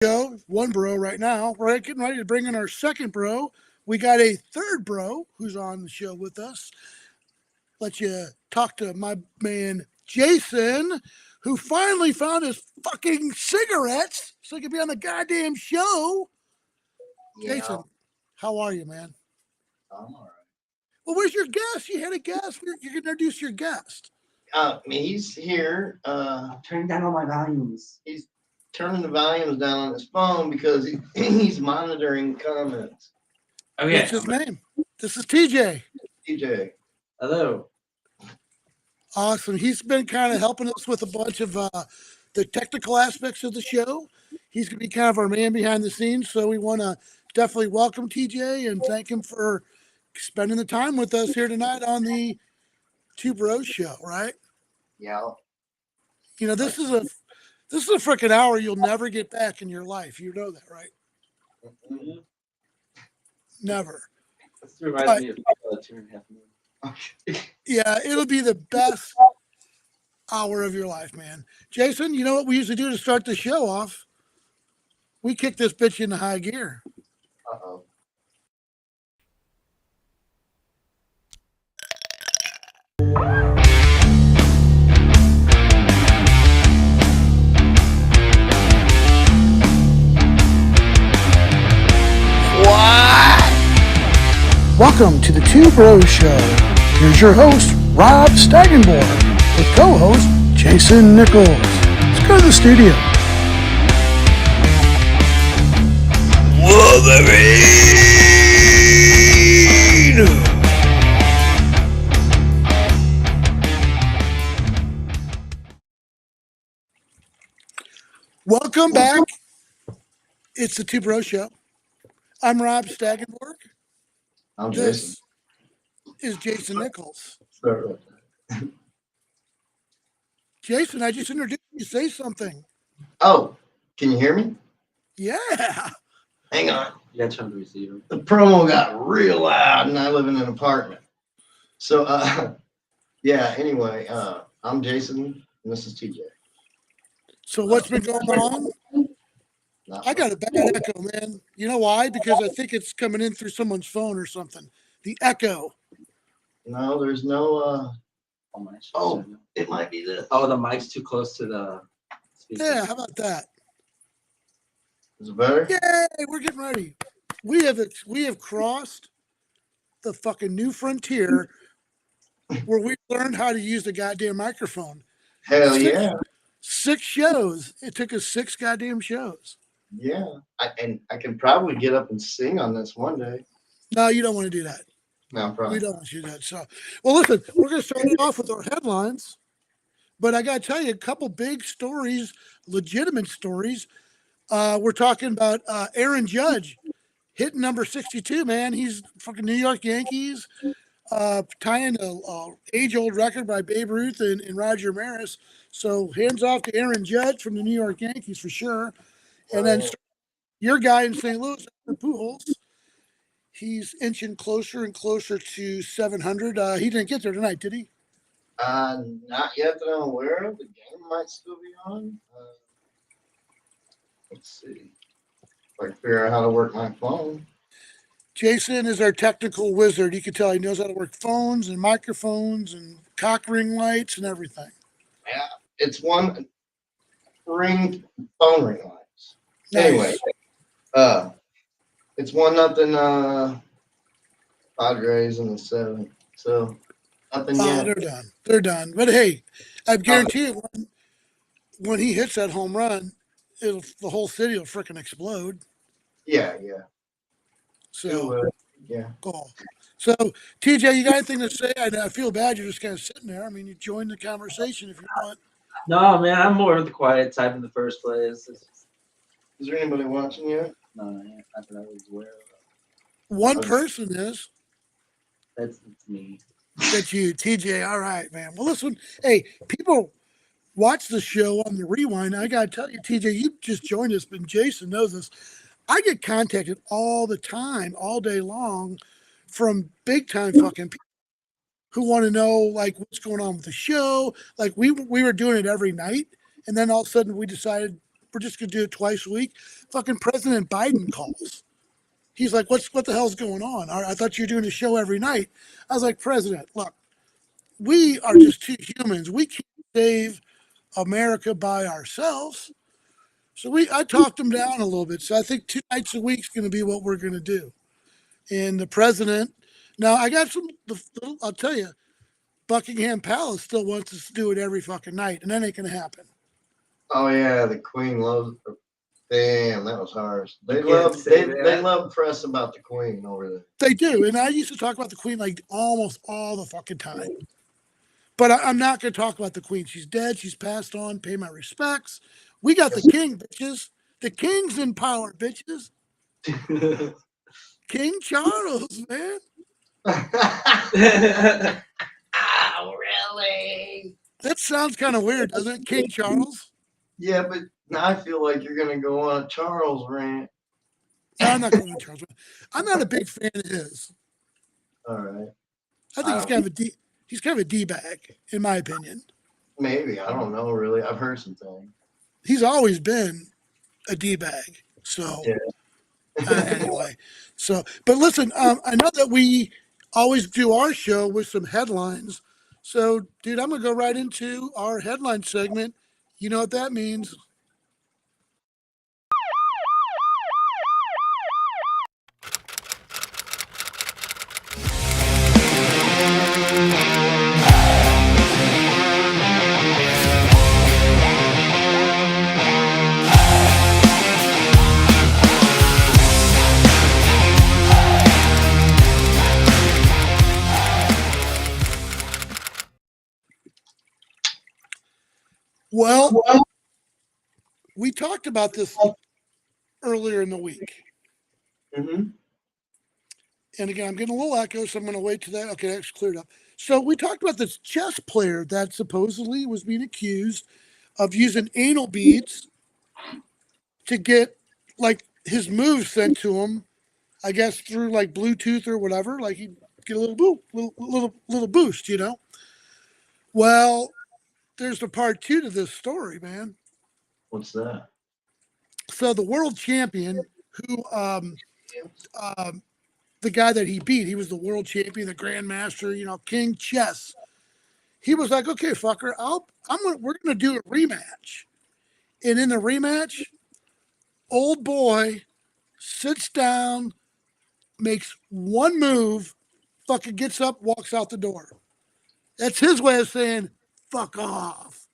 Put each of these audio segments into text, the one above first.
Show, one bro right now. We're getting ready to bring in our second bro. We got a third bro who's on the show with us. Let you talk to my man Jason, who finally found his fucking cigarettes so he could be on the goddamn show. Yeah, Jason, how are you, man? I'm all Well, where's your guest? You had a guest. You can introduce your guest. He's here. Turning down all my volumes. He's turning the volumes down on his phone because he's monitoring comments. Okay. What's his name? This is TJ. TJ. Hello. Awesome. He's been kind of helping us with a bunch of the technical aspects of the show. He's going to be kind of our man behind the scenes. So we want to definitely welcome TJ and thank him for spending the time with us here tonight on the Two Bros Show. Right? Yeah. You know, this is a freaking hour you'll never get back in your life. You know that, right? Mm-hmm. Never. This reminds But, me of 2.5 minutes. yeah, it'll be the best hour of your life, man. Jason, you know what we usually do to start the show off? We kick this bitch into high gear. Uh-oh. Welcome to the Two Bros Show. Here's your host, Rob Staggenborg, with co-host Jason Nichols. Let's go to the studio. Wolverine! Welcome back. It's the Two Bros Show. I'm Rob Staggenborg. I'm Jason. This is Jason Nichols. Sorry. Jason, I just introduced you. Say something. Oh, can you hear me? Yeah. Hang on. You gotta turn the receiver. The promo got real loud and I live in an apartment. So, yeah, anyway, I'm Jason and this is TJ. So what's been going on? I got a bad echo, man. You know why? Because I think it's coming in through someone's phone or something. The echo. No, there's no, Oh, my shit. oh, it might be this. Oh, the mic's too close to the speaker. Yeah, how about that? Is it better? Yay, we're getting ready. We have crossed the fucking new frontier where we learned how to use the goddamn microphone. Hell yeah. 6 shows. It took us 6 goddamn shows. Yeah. I can probably get up and sing on this one day. No, you don't want to do that. No, probably. We don't want you to do that. So, well, listen, we're going to start it off with our headlines. But I got to tell you, a couple big stories, legitimate stories. We're talking about Aaron Judge hitting number 62, man. He's fucking New York Yankees, tying a age-old record by Babe Ruth and Roger Maris. So hands off to Aaron Judge from the New York Yankees for sure. And then your guy in St. Louis, Pujols, he's inching closer and closer to 700. He didn't get there tonight, did he? Not yet that I'm aware of. The game might still be on. Let's see. If I can figure out how to work my phone. Jason is our technical wizard. You can tell he knows how to work phones and microphones and cock ring lights and everything. Yeah, it's one phone ring lights. Nice. Anyway, it's 1-0 Padres in the 7th. So nothing yet. They're done. But hey, I guarantee you, when he hits that home run, the whole city will freaking explode. Yeah. So, yeah. cool. So, TJ, you got anything to say? I feel bad you're just kind of sitting there. I mean, you join the conversation if you want. No, man, I'm more of the quiet type in the first place. Is there anybody watching yet? No, not that I was aware of. One person is. That's me. That's you, TJ. All right, man. Well, listen, hey, people watch the show on the rewind. I got to tell you, TJ, you just joined us, but Jason knows this. I get contacted all the time, all day long, from big time fucking people who want to know like what's going on with the show. Like we were doing it every night, and then all of a sudden we decided we're just gonna do it twice a week. Fucking President Biden calls. He's like, what the hell's going on? I thought you were doing a show every night. I was like, President, look, we are just two humans. We can't save America by ourselves. So I talked him down a little bit. So I think 2 nights a week is going to be what we're going to do. And the president, now I got I'll tell you, Buckingham Palace still wants us to do it every fucking night, and that ain't going to happen. Oh yeah, the Queen loves. Damn, that was harsh. They They love press about the Queen over there. They do. And I used to talk about the Queen like almost all the fucking time. But I'm not going to talk about the Queen. She's dead. She's passed on. Pay my respects. We got the king, bitches. The king's in power, bitches. King Charles, man. Oh, really? That sounds kind of weird, doesn't it? King Charles? Yeah, but now I feel like you're gonna go on a Charles rant. No, I'm not going to Charles. I'm not a big fan of his. All right. I think he's kind of a D-bag, in my opinion. Maybe. I don't know really. I've heard some things. He's always been a D-bag. So anyway. But listen, I know that we always do our show with some headlines. So, dude, I'm going to go right into our headline segment. You know what that means. Well, we talked about this earlier in the week. Mm-hmm. And again, I'm getting a little echo, so I'm going to wait till that. Okay, that's cleared up. So we talked about this chess player that supposedly was being accused of using anal beads to get like his moves sent to him, I guess through like Bluetooth or whatever. Like he'd get a little boost, you know. Well, there's the part 2 to this story, man. What's that? So the world champion, who the guy that he beat, he was the world champion, the grandmaster, you know, King Chess. He was like, okay, fucker, we're gonna do a rematch. And in the rematch, old boy sits down, makes one move, fucking gets up, walks out the door. That's his way of saying, fuck off.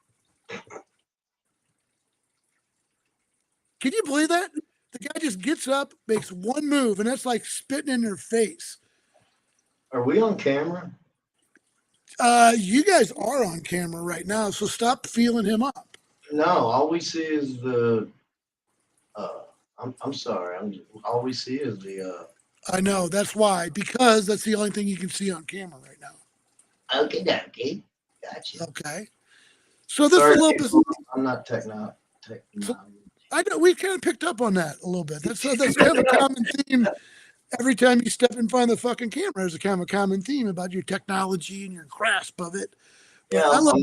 Can you believe that? The guy just gets up, makes one move, and that's like spitting in their face. Are we on camera? You guys are on camera right now, so stop feeling him up. No, all we see is the. I'm sorry. All we see is the. I know, that's why, because that's the only thing you can see on camera right now. Okay. Gotcha. Okay. So this Sorry, is a little bit. I'm not techno. I know we kind of picked up on that a little bit. That's kind of a common theme. Every time you step in front of the fucking camera, there's a kind of a common theme about your technology and your grasp of it. But Yeah, I love.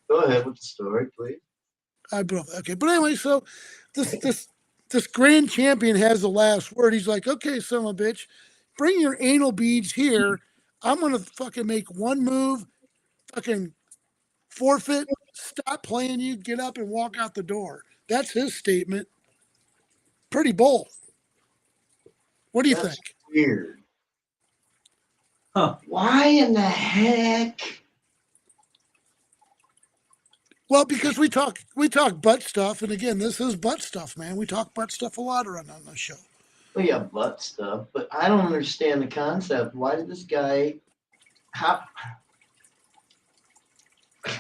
go ahead with the story, please. Okay, but anyway, so this grand champion has the last word. He's like, okay, son of a bitch, bring your anal beads here. I'm gonna fucking make one move, fucking forfeit, stop playing you, get up and walk out the door. That's his statement. Pretty bold. What do you think? Weird. Huh. Why in the heck? Well, because we talk butt stuff, and again, this is butt stuff, man. We talk butt stuff a lot around on the show. Well, yeah, butt stuff, but I don't understand the concept. Why did this guy?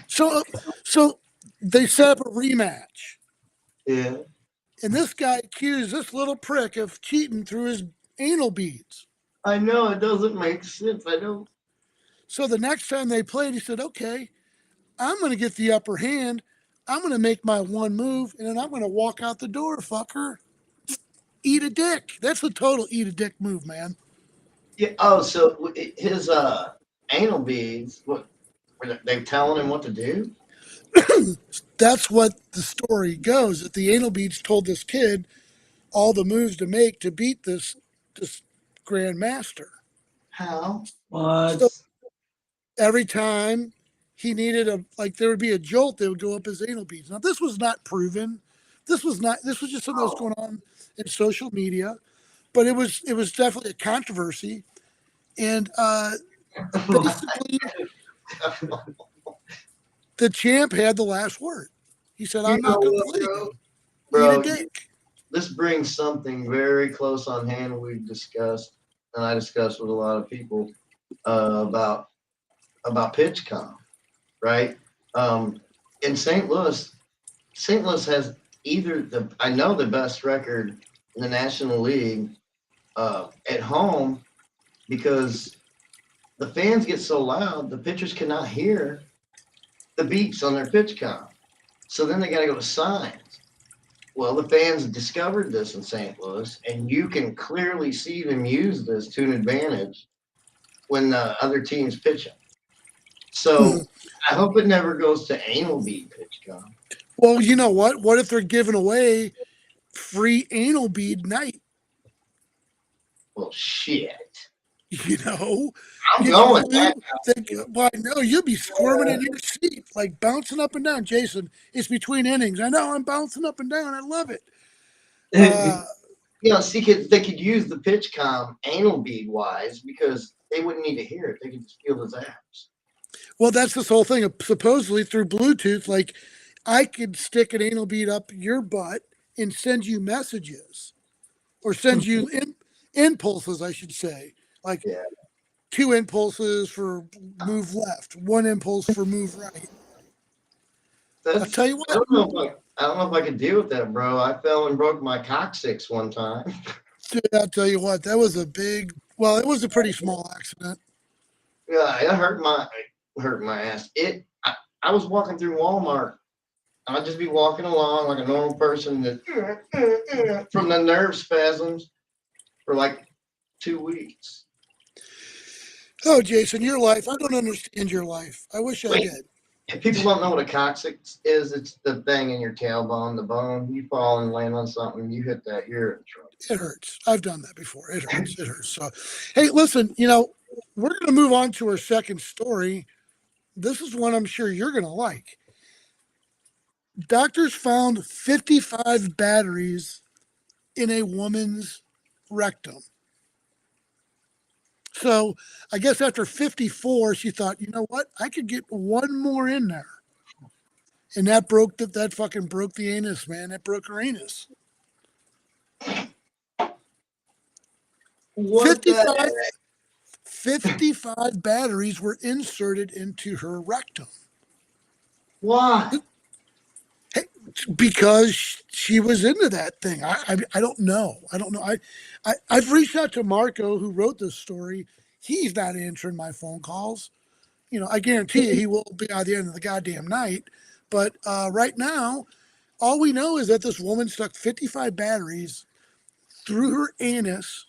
So they set up a rematch. Yeah. And this guy accused this little prick of cheating through his anal beads. I know it doesn't make sense. I don't. So the next time they played, he said, okay, I'm going to get the upper hand. I'm going to make my one move, and then I'm going to walk out the door, fucker. Eat a dick. That's a total eat a dick move, man. Yeah. Oh, so his anal beads. What were they telling him what to do? that's what the story goes. That the anal beads told this kid all the moves to make to beat this grandmaster. How? What? So every time he needed there would be a jolt, they would go up his anal beads. Now this was not proven. This was just something that was going on in social media, but it was definitely a controversy. And basically the champ had the last word. He said, You I'm know not gonna what, play bro? again. Bro, Eat a dick. this brings something very close on hand we've discussed, and I discussed with a lot of people about pitch comp, right? In St. Louis has I know the best record in the National League at home because the fans get so loud, the pitchers cannot hear the beats on their pitch count. So then they got to go to signs. Well, the fans discovered this in St. Louis, and you can clearly see them use this to an advantage when the other team's pitching. So I hope it never goes to anal bead pitch count. Well, you know what? What if they're giving away free anal bead night? Well, shit. You know, I'm get your going. well, I know you'll be squirming in your seat, like bouncing up and down. Jason, it's between innings. I know I'm bouncing up and down. I love it. See, they could use the pitch com anal bead wise because they wouldn't need to hear it. They could just feel the zaps. Well, that's this whole thing. Supposedly through Bluetooth, like I could stick an anal bead up your butt and send you messages, or send you impulses, I should say, like Yeah. 2 impulses for move left, 1 impulse for move right. I'll tell you what. I don't know if I could deal with that, bro. I fell and broke my coccyx one time. Dude, I'll tell you what. That was it was a pretty small accident. Yeah, it hurt my ass. I was walking through Walmart. I'd just be walking along like a normal person from the nerve spasms for like 2 weeks. Oh, Jason, your life. I don't understand your life. I wish I did. If people don't know what a coccyx is, it's the thing in your tailbone, the bone. You fall and land on something, you hit that, you're in trouble. It hurts. I've done that before. It hurts. It hurts. So, hey, listen, we're going to move on to our second story. This is one I'm sure you're going to like. Doctors found 55 batteries in a woman's rectum. So I guess after 54, she thought, you know what? I could get one more in there. And that fucking broke the anus, man. That broke her anus. What 55 batteries were inserted into her rectum. Why? Because she was into that thing. I don't know. I've reached out to Marco, who wrote this story. He's not answering my phone calls. I guarantee you he will be by the end of the goddamn night. But right now, all we know is that this woman stuck 55 batteries through her anus.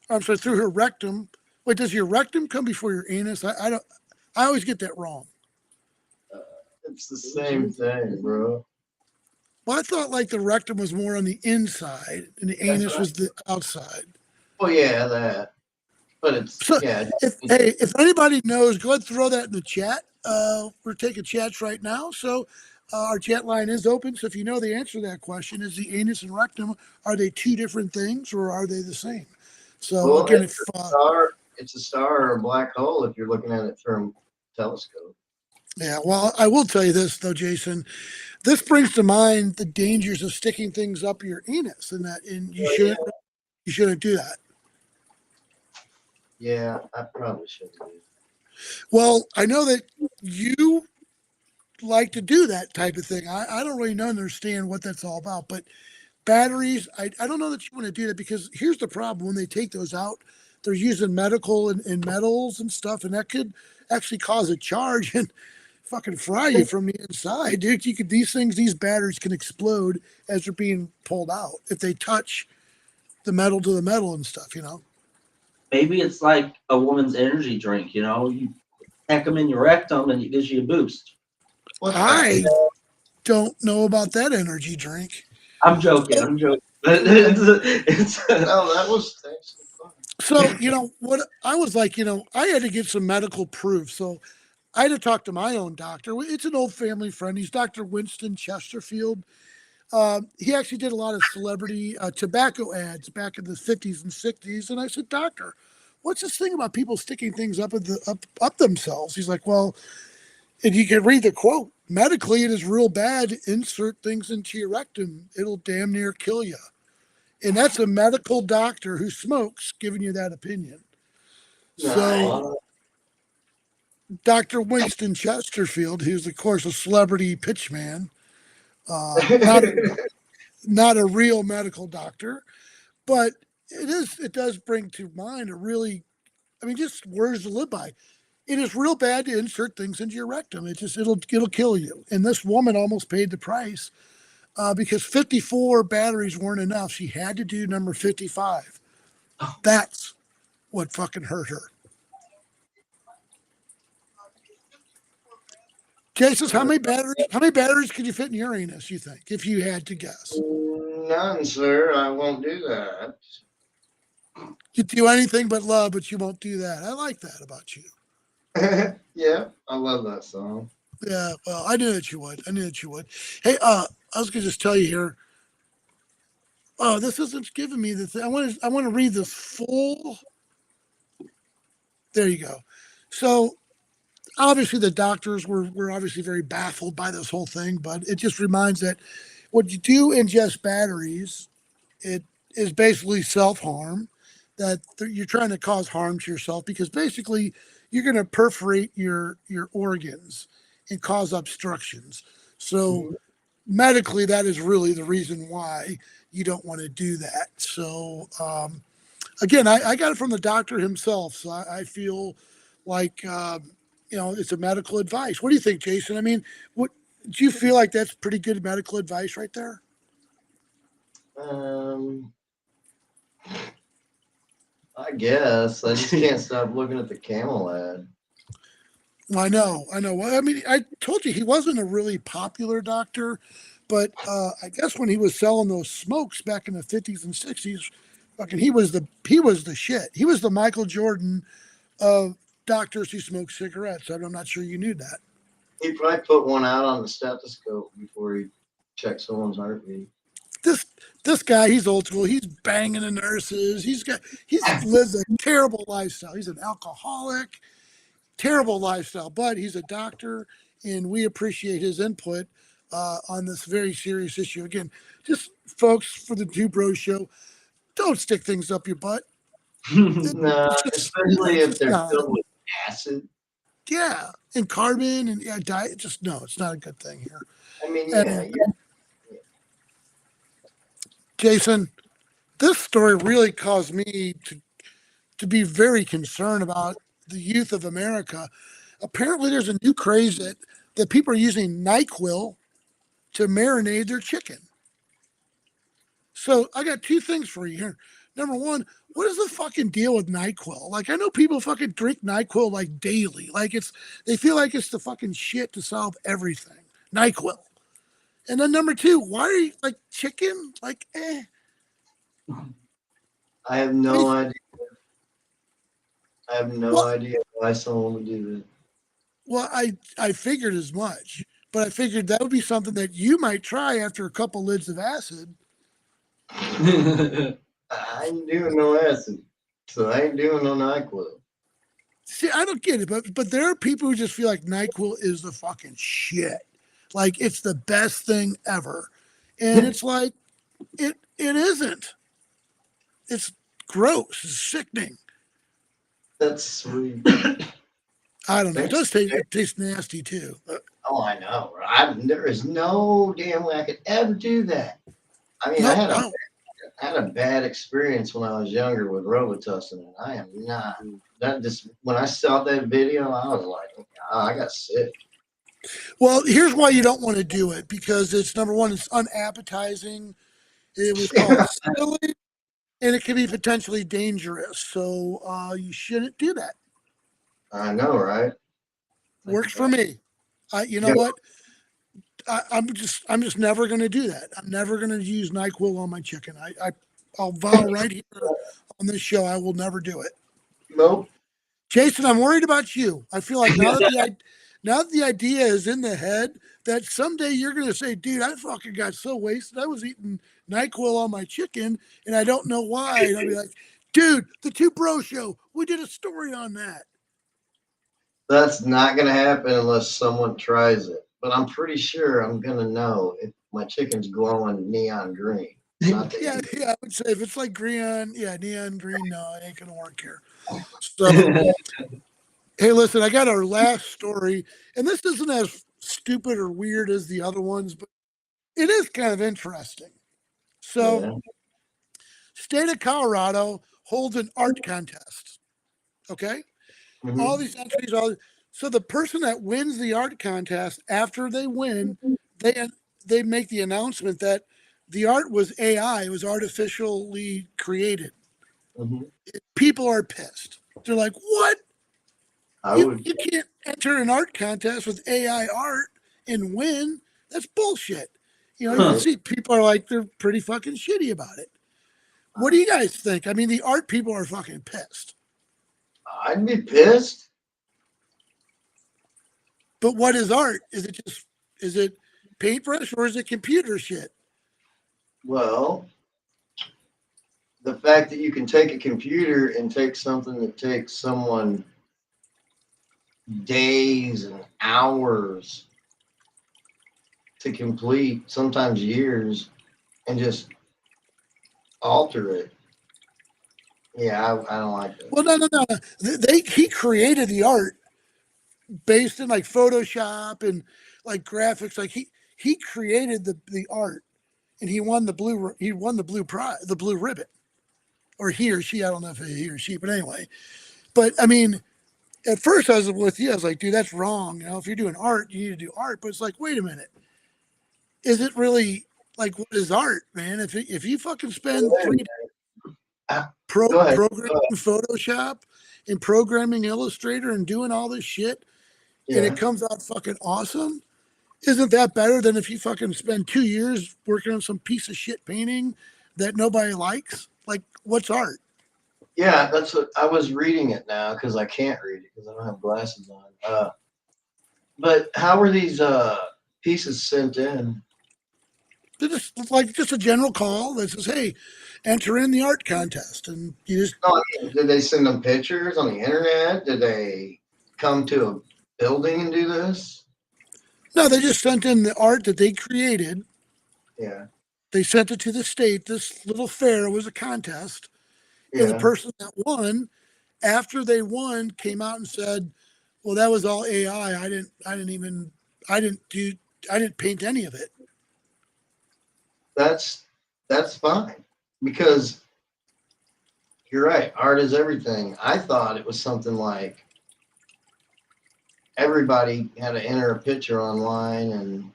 I'm sorry, through her rectum. Wait, does your rectum come before your anus? I don't. I always get that wrong. It's the same thing, bro. Well, I thought like the rectum was more on the inside and the anus was the outside. Oh yeah, that. But it's So, yeah. if anybody knows, go ahead and throw that in the chat. We're taking chats right now, so our chat line is open. So if you know the answer to that question, is the anus and rectum, are they 2 different things or are they the same? So Well, again, it's a star or a black hole if you're looking at it from a telescope. Yeah, well, I will tell you this though, Jason. This brings to mind the dangers of sticking things up your anus, and you shouldn't do that. Yeah, I probably should do. Well, I know that you like to do that type of thing. I don't really understand what that's all about, but batteries, I don't know that you want to do that, because here's the problem. When they take those out, they're using medical and metals and stuff, and that could actually cause a charge and fucking fry you from the inside, dude. These batteries can explode as they're being pulled out if they touch the metal to the metal and stuff, Maybe it's like a woman's energy drink, you pack them in your rectum and it gives you a boost. I don't know about that energy drink. I'm joking. So, I'm joking. But it's No, that was actually fun. so what I was like, I had to get some medical proof. So I had to talk to my own doctor. It's an old family friend. He's Dr. Winston Chesterfield. He actually did a lot of celebrity tobacco ads back in the 50s and 60s. And I said, Doctor, what's this thing about people sticking things up themselves? He's like, well, and you can read the quote. Medically, it is real bad to insert things into your rectum. It'll damn near kill you. And that's a medical doctor who smokes giving you that opinion. Nice. So Dr. Winston Chesterfield, who's of course a celebrity pitchman, not a real medical doctor, but it does bring to mind a really, I mean, just words to live by. It is real bad to insert things into your rectum. It'll kill you. And this woman almost paid the price because 54 batteries weren't enough. She had to do number 55. That's what fucking hurt her. Jason, how many batteries could you fit in your anus, you think, if you had to guess? None, sir. I won't do that. You do anything but love, but you won't do that. I like that about you. Yeah, I love that song. Yeah, well, I knew that you would. I knew that you would. Hey, I was gonna just tell you here. Oh, this isn't giving me the thing. I want to read this full. There you go. So obviously the doctors were obviously very baffled by this whole thing, but it just reminds that when you do ingest batteries, it is basically self-harm, that you're trying to cause harm to yourself because basically you're going to perforate your organs and cause obstructions. So Mhm. medically, that is really the reason why you don't want to do that. So again, I got it from the doctor himself, so I feel like it's a medical advice. What do you think, Jason? I mean, what do you feel like that's pretty good medical advice right there? Um, I guess I just can't stop looking at the camel ad. I know, I know. Well, I mean, I told you he wasn't a really popular doctor, but I guess when he was selling those smokes back in the 50s and 60s, fucking he was the shit. He was the Michael Jordan of doctors who smoke cigarettes. I'm not sure you knew that. He probably put one out on the stethoscope before he checked someone's heartbeat. This this guy, he's old school. He's banging the nurses. He's lives a terrible lifestyle. He's an alcoholic, terrible lifestyle, but he's a doctor, and we appreciate his input on this very serious issue. Again, just folks for the Two Bros Show, don't stick things up your butt. No, It's just, especially it's if just they're not. filled with acid. Yeah, and carbon and yeah, diet. Just no, it's not a good thing here. I mean, yeah, And Jason, this story really caused me to be very concerned about the youth of America. Apparently, there's a new craze that people are using NyQuil to marinate their chicken. So I got two things for you here. Number one, what is the fucking deal with NyQuil? Like I know people fucking drink NyQuil like daily. Like they feel like it's the fucking shit to solve everything. NyQuil. And then number two, why are you like chicken? Like, I have I mean, no idea. I have no well, idea why someone would do well, I figured as much, but I figured that would be something that you might try after a couple lids of acid. that. I ain't doing no acid, so I ain't doing no NyQuil. See, I don't get it, but there are people who just feel like NyQuil is the fucking shit. Like it's the best thing ever. And it's like it isn't. It's gross. It's sickening. That's sweet. I don't know. Thanks. It tastes nasty too. Oh, I know. There is no damn way I could ever do that. I mean, Nope. I don't. I had a bad experience when I was younger with Robitussin, and I am not. That just when I saw that video, I was like, oh, I got sick. Well, here's why you don't want to do it because it's number one, it's unappetizing. It was called silly, and it can be potentially dangerous. So you shouldn't do that. I know, right? Works for me. You know Yeah. what? I'm just never going to do that. I'm never going to use NyQuil on my chicken. I'll vow right here on this show I will never do it. Nope. Jason, I'm worried about you. I feel like now that the idea is in the head that someday you're going to say, dude, I fucking got so wasted. I was eating NyQuil on my chicken and I don't know why. And I'll be like, dude, the Two Bro Show, we did a story on that. That's not going to happen unless someone tries it. But I'm pretty sure I'm going to know if my chicken's glowing neon green. Not that Yeah, you- yeah, I would say if it's like neon green, no, it ain't going to work here. So, hey, listen, I got our last story, and this isn't as stupid or weird as the other ones, but it is kind of interesting. So, Yeah. state of Colorado holds an art contest. Okay, all Mhm. these entries, so the person that wins the art contest after they win, they make the announcement that the art was AI, it was artificially created. Mhm. People are pissed. They're like, "What? I You would. you can't enter an art contest with AI art and win. That's bullshit." You know, you can Right. see people are like they're pretty fucking shitty about it. What do you guys think? I mean, the art people are fucking pissed. I'd be pissed. But what is art? Is it paintbrush or is it computer shit? Well, the fact that you can take a computer and take something that takes someone days and hours to complete, sometimes years, and just alter it. Yeah, I don't like that. Well, no. He created the art based in like Photoshop and like graphics. Like he created the art and he won the blue ribbon, or he or she, I don't know if it's he or she, but anyway. But I mean, at first I was with you. I was like, dude, that's wrong. You know, if you're doing art, you need to do art. But it's like, wait a minute, is it really like what is art, man? If you fucking spend Ah, Go ahead. programming Photoshop and programming Illustrator and doing all this shit, and Yeah, it comes out fucking awesome, isn't that better than if you fucking spend 2 years working on some piece of shit painting that nobody likes? Like, what's art? yeah. That's what I was reading it now because I can't read it because I don't have glasses on. But how were these pieces sent in? They're just a general call that says, "Hey, enter in the art contest," and you just No, I mean, did they send them pictures on the internet? Did they come to a building and do this? no, they just sent in the art that they created. Yeah, They sent it to the state. This little fair was a contest, and the yeah. person that won, after they won, came out and said, "Well, that was all AI. I didn't do, I didn't paint any of it." That's fine because you're right. Art is everything. I thought it was something like everybody had to enter a picture online and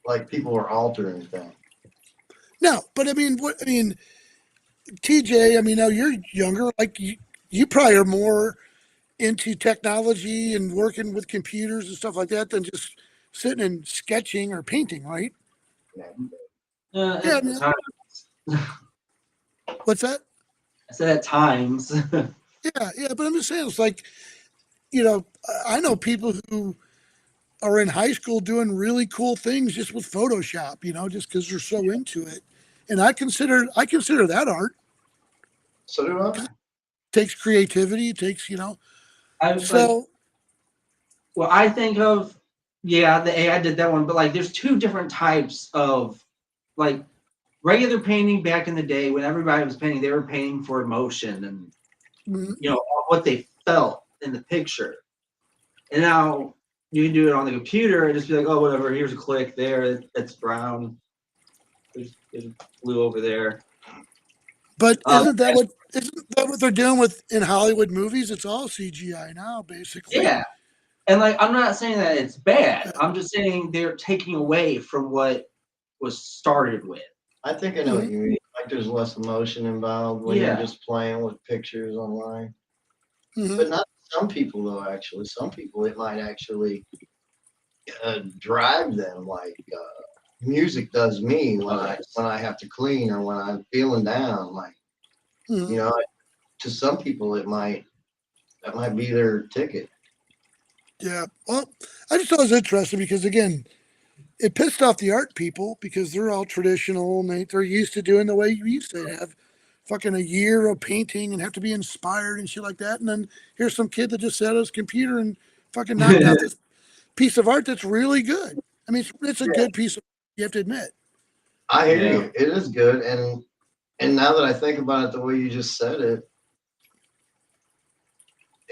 like people were altering things. No, but I mean, what I mean, TJ. I mean, now you're younger. Like you probably are more into technology and working with computers and stuff like that than just sitting and sketching or painting, right? Yeah, I At mean, times. what's that? I said at times. Yeah, but I'm just saying, it's like, I know people who are in high school doing really cool things just with Photoshop, just because they're so into it. And I consider that art. So do I. Takes creativity, I was like, so well, I think of, yeah, the AI did that one, but like there's two different types of like regular painting back in the day when everybody was painting, they were painting for emotion and mm, what they felt in the picture. And now you can do it on the computer and just be like, oh, whatever, here's a click there, that's brown. There's blue over there. but Um, isn't that what they're doing with in Hollywood movies? It's all CGI now, basically. yeah. And like I'm not saying that it's bad. Uh, I'm just saying they're taking away from what was started with. I think I know what mhm. you mean. Like there's less emotion involved when you're Yeah. just playing with pictures online. Mhm. But not some people though, actually. Some people it might actually drive them like music does me when I have to clean or when I'm feeling down. Like, Mhm. you know, to some people that might be their ticket. Yeah. Well, I just thought it was interesting because again, it pissed off the art people because they're all traditional and they're used to doing the way you used to have fucking a year of painting and have to be inspired and shit like that. And then here's some kid that just sat at his computer and fucking knocked out this piece of art that's really good. I mean, it's a good piece of, you have to admit. I hear Yeah. you. It is good, and now that I think about it the way you just said it,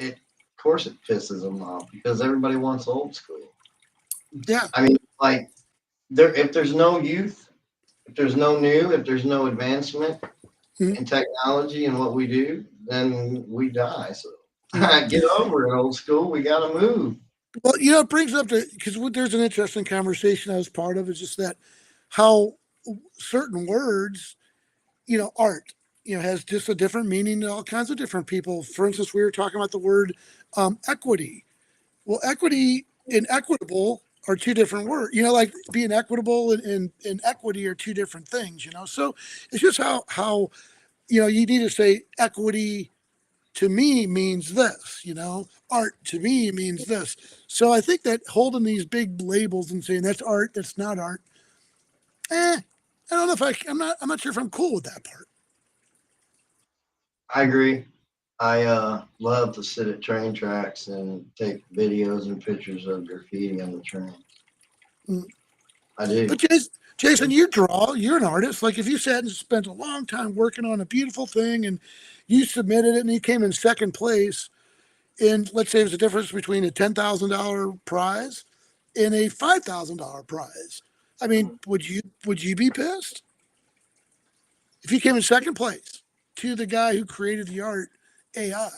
of course it pisses them off because everybody wants old school. Yeah. I mean, like if there's no youth, if there's no new, if there's no advancement Mhm. in technology and what we do, then we die. So Mhm. get over it, old school. We got to move. Well, it brings up to, because there's an interesting conversation I was part of is just that how certain words, art, has just a different meaning to all kinds of different people. For instance, we were talking about the word equity. Well, equity and equitable are two different words. Like being equitable and equity are two different things. So it's just how you need to say equity to me means this. Art to me means this. So I think that holding these big labels and saying that's art, that's not art. I don't know if I'm not sure if I'm cool with that part. I agree. I love to sit at train tracks and take videos and pictures of graffiti on the train. Mm. I do. But Jason, you draw. You're an artist. Like if you sat and spent a long time working on a beautiful thing, and you submitted it, and you came in second place, and let's say there's a difference between a $10,000 prize and a $5,000 prize. I mean, would you be pissed if you came in second place to the guy who created the art AI?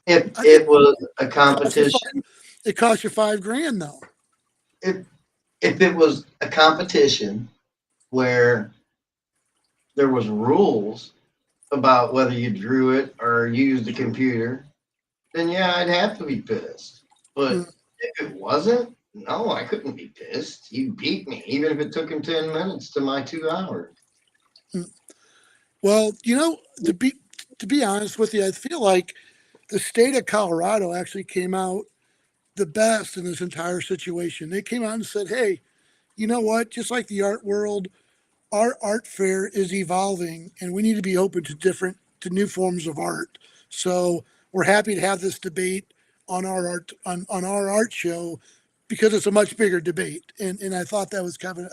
If I think it was a it cost you competition, it cost you $5,000 though. if if it was a competition where there was rules about whether you drew it or used a computer, then yeah, I'd have to be pissed. But Mm. if it wasn't, no, I couldn't be pissed. He beat me, even if it took him 10 minutes to my 2 hours. Well, to be honest with you, I feel like the state of Colorado actually came out the best in this entire situation. They came out and said, "Hey, you know what? Just like the art world, our art fair is evolving, and we need to be open to new forms of art. So we're happy to have this debate on our art show because it's a much bigger debate." And I thought that was kind of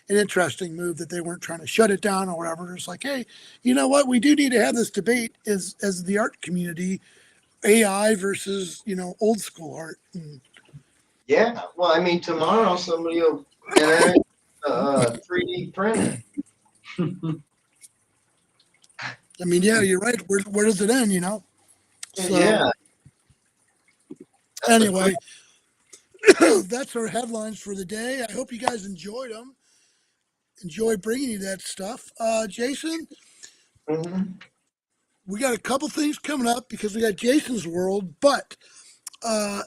an interesting move that they weren't trying to shut it down or whatever. It's like, hey, you know what? We do need to have this debate as the art community, AI versus old school art. And, Yeah, well, I mean, tomorrow somebody will enter it, 3D print it. I mean, yeah, you're right. Where does it end? So Yeah, that's a quick. anyway, that's our headlines for the day. I hope you guys enjoyed them. Enjoy bringing you that stuff. Jason, Mhm. we got a couple things coming up because we got Jason's World, but uh,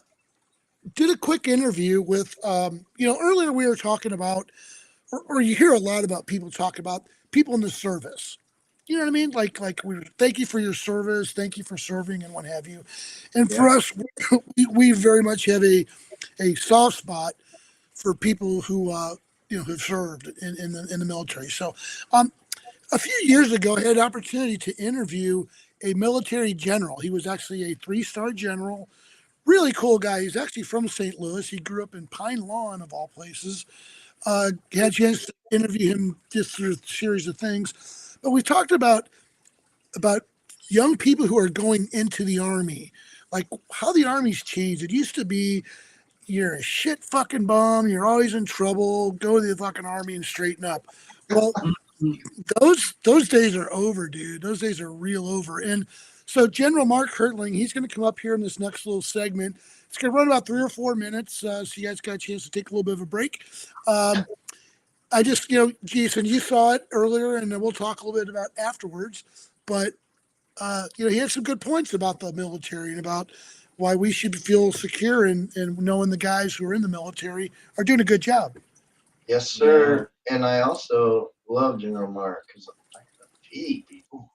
did a quick interview with, earlier we were talking about, or you hear a lot about people talk about people in the service. You know what I mean? Like thank you for your service, thank you for serving, and what have you. And Yeah. for us, we very much have a soft spot for people who have served in the military. So, a few years ago, I had an opportunity to interview a military general. He was actually a three-star general, really cool guy. He's actually from St. Louis. He grew up in Pine Lawn, of all places. Had a chance to interview him just through a series of things, but we talked about young people who are going into the army, like how the army's changed. It used to be you're a shit fucking bum. You're always in trouble. Go to the fucking army and straighten up. Well, those days are over, dude. Those days are real over. And so General Mark Hertling, he's going to come up here in this next little segment. It's going to run about 3 or 4 minutes, so you guys got a chance to take a little bit of a break. Um, I just, Jason, you saw it earlier, and then we'll talk a little bit about afterwards. But he had some good points about the military and about why we should feel secure in knowing the guys who are in the military are doing a good job. Yes, sir. Yeah. And I also love General Mark because I like to feed people.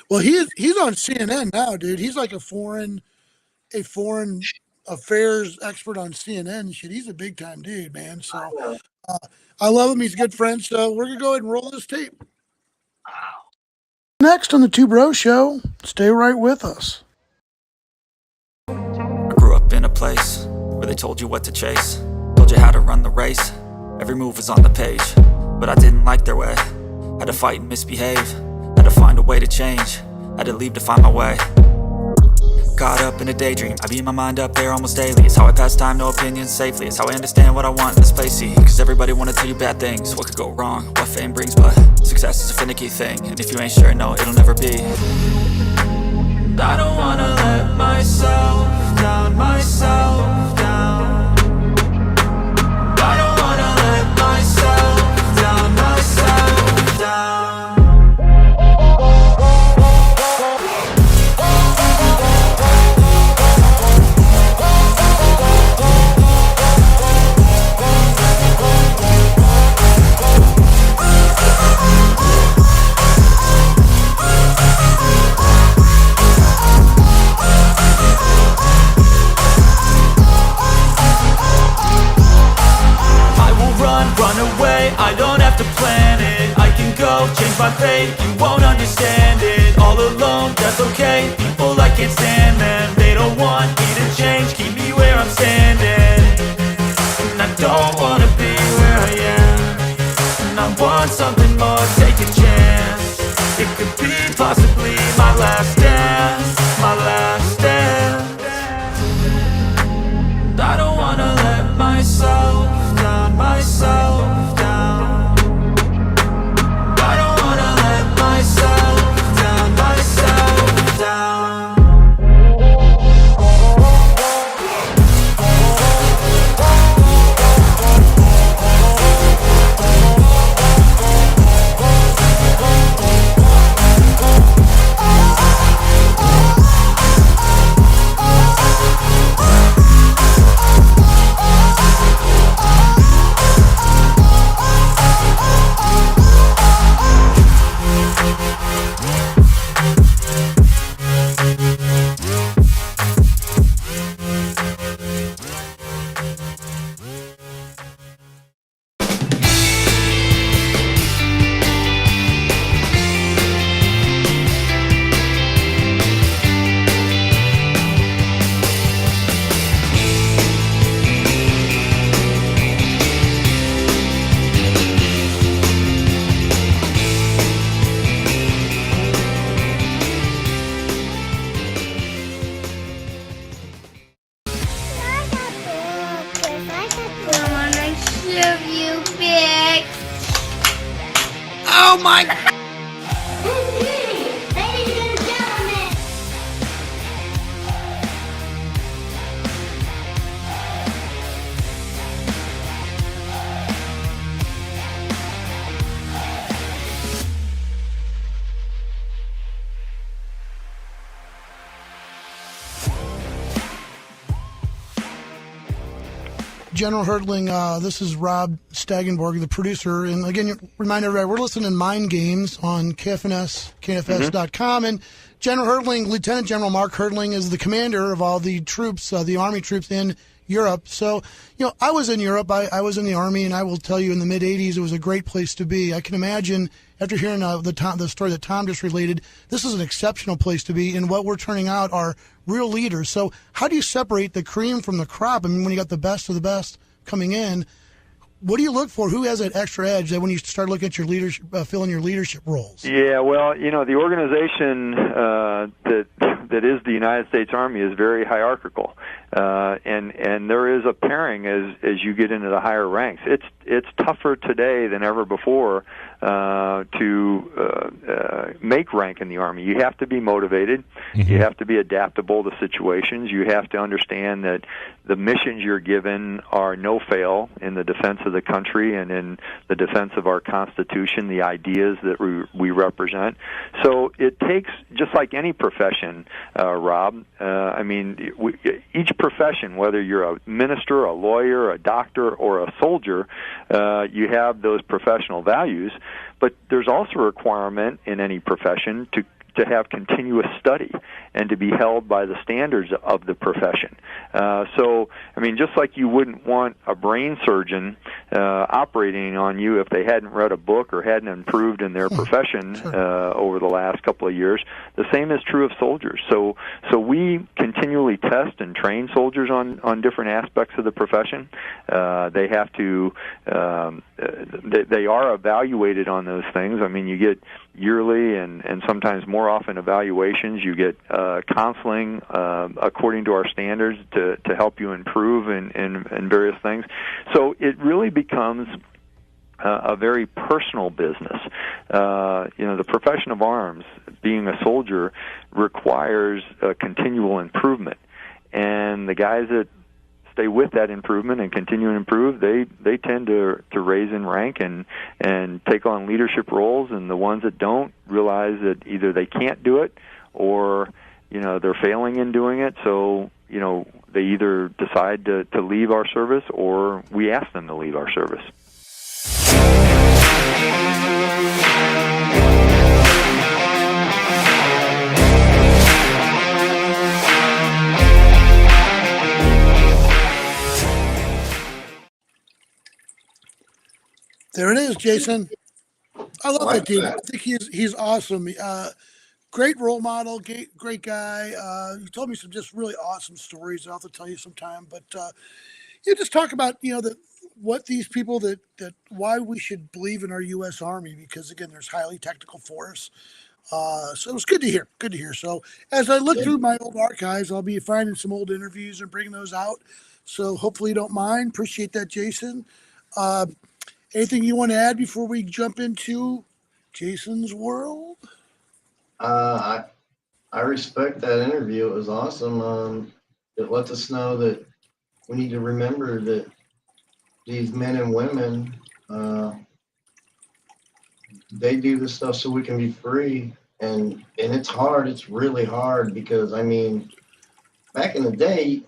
Well, he's on CNN now, dude. He's like a foreign affairs expert on CNN and shit. He's a big time dude, man. So I love him. He's a good friend. So we're gonna go ahead and roll this tape. Next on the Two Bros Show, stay right with us. I grew up in a place where they told you what to chase, told you how to run the race. Every move was on the page, but I didn't like their way. Had to fight and misbehave, had to find a way to change, had to leave to find my way. Caught up in a daydream, I beat my mind up there almost daily. It's how I pass time, no opinions safely. It's how I understand what I want in this place, see. Cause everybody wanna tell you bad things, what could go wrong, what fame brings. But success is a finicky thing, and if you ain't sure, no, it'll never be. I don't wanna let myself down, myself down. I don't wanna let myself down, myself down. Run away, I don't have to plan it. I can go, change my fate, you won't understand it. All alone, that's okay, people I can't stand them. They don't want me to change, keep me where I'm standing. And I don't wanna be where I am, and I want something more, take a chance. It could be possibly my last dance, my last dance. I don't wanna let myself down, myself down. I don't wanna let myself down, myself down. Oh my! Ladies and gentlemen. General Hurtling, this is Rob Staggenborg, the producer. And again, remind everybody, we're listening to Mind Games on KFNS, KFS.com. And General Hurtling, Lieutenant General Mark Hurtling, is the commander of all the troops, the Army troops in Europe. So, I was in Europe. I was in the Army, and I will tell you, in the mid-'80s, it was a great place to be. I can imagine, after hearing the story that Tom just related, this is an exceptional place to be, and what we're turning out are real leaders. So how do you separate the cream from the crop? I mean, when you got the best of the best coming in, what do you look for? Who has that extra edge that when you start looking at your leadership, filling your leadership roles? Yeah, well, the organization that is the United States Army is very hierarchical, and there is a pairing as you get into the higher ranks. It's tougher today than ever before to make rank in the Army. You have to be motivated. Mm-hmm. You have to be adaptable to situations. You have to understand that the missions you're given are no fail in the defense of the country and in the defense of our Constitution, the ideas that we represent. So it takes, just like any profession, Rob, I mean, each profession, whether you're a minister, a lawyer, a doctor, or a soldier, you have those professional values, but there's also a requirement in any profession to have continuous study and to be held by the standards of the profession. So, I mean, just like you wouldn't want a brain surgeon operating on you if they hadn't read a book or hadn't improved in their profession over the last couple of years, the same is true of soldiers. So we continually test and train soldiers on different aspects of the profession. They have to, they are evaluated on those things. I mean, you get yearly and sometimes more often evaluations. You get counseling according to our standards to help you improve in various things. So it really becomes a very personal business. The profession of arms, being a soldier, requires a continual improvement. And the guys that stay with that improvement and continue to improve, they tend to raise in rank and take on leadership roles, and the ones that don't realize that either they can't do it or they're failing in doing it, so they either decide to leave our service or we ask them to leave our service. There it is, Jason. I love that dude. I think he's awesome. Great role model, great guy. You told me some just really awesome stories. I'll have to tell you sometime. But you just talk about what these people that why we should believe in our U.S. Army, because again, there's highly technical force. So it was good to hear. Good to hear. So as I look through my old archives, I'll be finding some old interviews and bringing those out. So hopefully you don't mind. Appreciate that, Jason. Anything you want to add before we jump into Jason's world? I respect that interview. It was awesome. It lets us know that we need to remember that these men and women, they do this stuff so we can be free. And it's hard. It's really hard because, I mean, back in the day,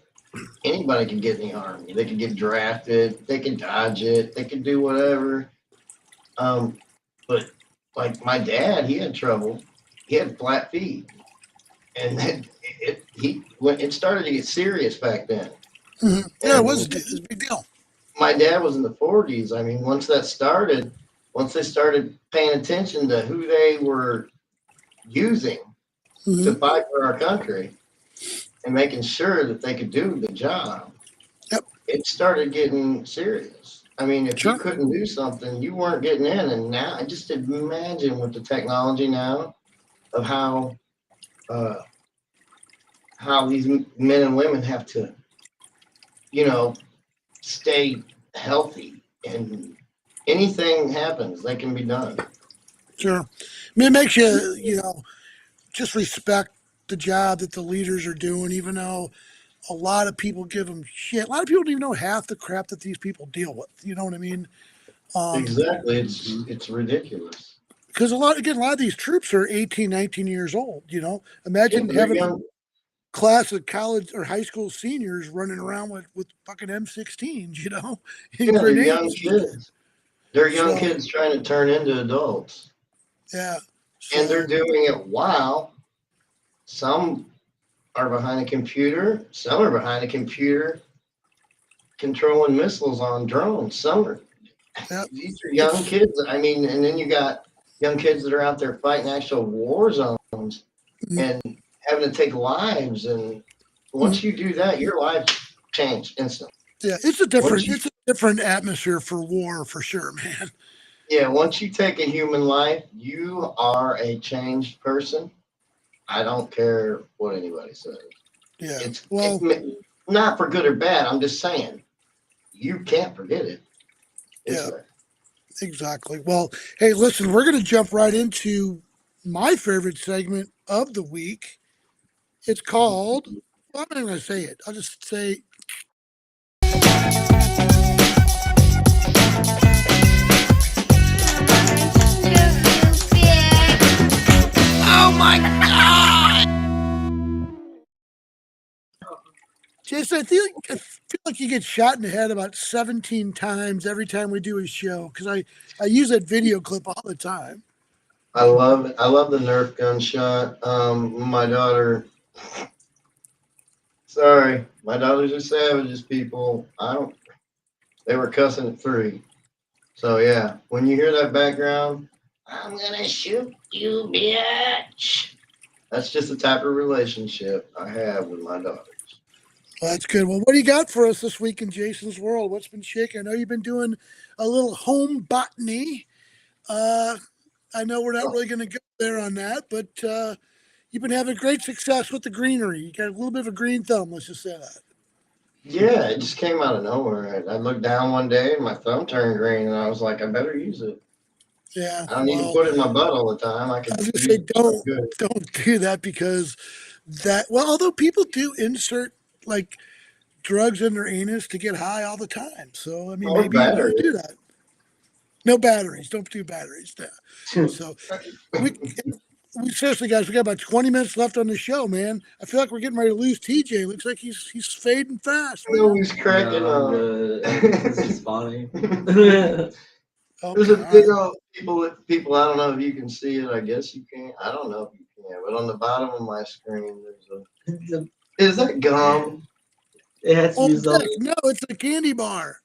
anybody could get in the Army. They could get drafted. They could dodge it. They could do whatever. But like my dad, he had trouble. He had flat feet, and it started to get serious back then. Mm-hmm. Yeah, it was a big deal. My dad was in the 40s. I mean, once they started paying attention to who they were using to fight for our country and making sure that they could do the job, it started getting serious. I mean, if you couldn't do something, you weren't getting in. And now, I just imagine with the technology now of how these men and women have to, stay healthy, and anything happens, they can be done. Sure. I mean, it makes you, just respect the job that the leaders are doing, even though a lot of people give them shit. A lot of people don't even know half the crap that these people deal with. You know what I mean? Exactly. It's ridiculous. Because a lot of these troops are 18, 19 years old, Imagine having a class of college or high school seniors running around with fucking M16s, They're young kids. They're young kids trying to turn into adults. Yeah. And they're doing it while some are behind a computer, some are behind a computer controlling missiles on drones. Some are, these are young kids. I mean, and then you got young kids that are out there fighting actual war zones and having to take lives. And once you do that, your life changed instantly. Yeah, it's a different atmosphere for war, for sure, man. Yeah, once you take a human life, you are a changed person. I don't care what anybody says. Yeah, it's not for good or bad. I'm just saying, you can't forget it. Exactly. Well, hey, listen, we're going to jump right into my favorite segment of the week. It's called, I'm not going to say it. I'll just say Jason, I feel like you get shot in the head about 17 times every time we do a show because I use that video clip all the time. I love it. I love the Nerf gunshot. My daughter. Sorry, my daughters are savages, people. I don't. They were cussing at 3. So yeah, when you hear that background, I'm gonna shoot you, bitch. That's just the type of relationship I have with my daughters. Well, that's good. Well, what do you got for us this week in Jason's world? What's been shaking? I know you've been doing a little home botany. I know we're not really going to go there on that, but you've been having great success with the greenery. You got a little bit of a green thumb, let's just say that. Yeah, it just came out of nowhere. I looked down one day and my thumb turned green, and I was like, I better use it. Yeah. I don't need to put it in my butt all the time. I I can was use going to say, it good. don't do that because although people do insert like drugs in their anus to get high all the time. So, I mean, Or maybe you want to battery. do that. No batteries. Don't do batteries. So we seriously, guys, we got about 20 minutes left on the show, man. I feel like we're getting ready to lose TJ. Looks like he's fading fast, I know man. he's cracking up. This is funny. There's Okay, a big old people. I don't know if you can see it. I guess you can. I don't know if you can. But on the bottom of my screen, there's a. Is that gum? It's Oh, used on Dick, no, it's a candy bar.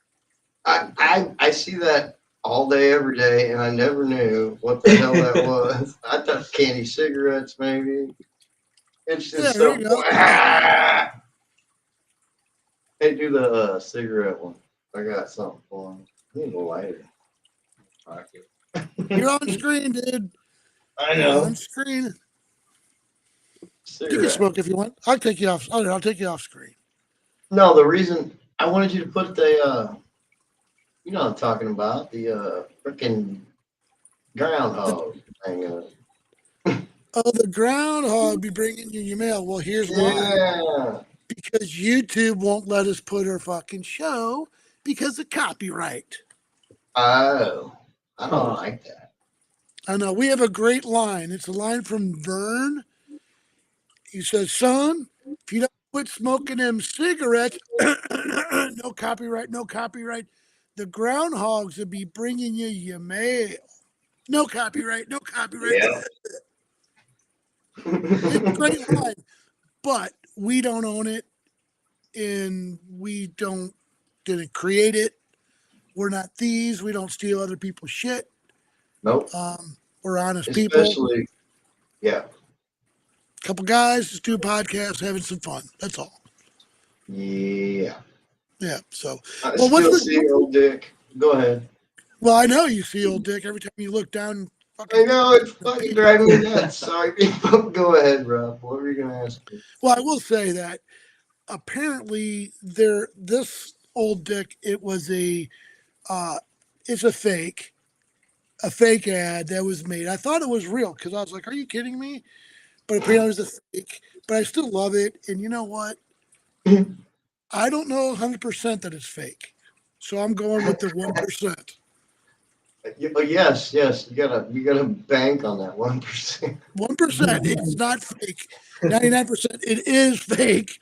I see that all day, every day, and I never knew what the hell that was. I thought candy cigarettes, maybe. It's just Yeah, so. there you go. Hey, do the cigarette one. I got something for him. I need a lighter. You're on screen, dude. I You're know. on screen. You can Cigarette. smoke if you want. I'll take you off. I'll take you off screen. No, the reason I wanted you to put the, you know what I'm talking about, the freaking groundhog thing. Oh, the groundhog be bringing you your mail. Well, here's why. Yeah. Because YouTube won't let us put our fucking show because of copyright. Oh, I don't like that. I know. We have a great line. It's a line from Vern. He says, son, if you don't quit smoking them cigarettes, no copyright, no copyright. The groundhogs will be bringing you your mail. No copyright, no copyright. Yeah. It's a great line, but we don't own it, and we didn't create it. We're not thieves. We don't steal other people's shit. Nope. We're honest people. Especially, yeah. Couple guys just do a podcast, having some fun. That's all. Yeah. Yeah. So, I well, still see old Dick. Go ahead. well, I know you see old Dick every time you look down. I know, it's fucking driving me nuts. Sorry, people. Go ahead, Rob. What were you going to ask me? Well, I will say that apparently this old Dick, it's a fake ad that was made. I thought it was real because I was like, are you kidding me? But apparently it was a fake, but I still love it. And you know what? I don't know 100% that it's fake. So I'm going with the 1%. Yes, you gotta bank on that 1%. 1%. It's not fake. 99%. It is fake.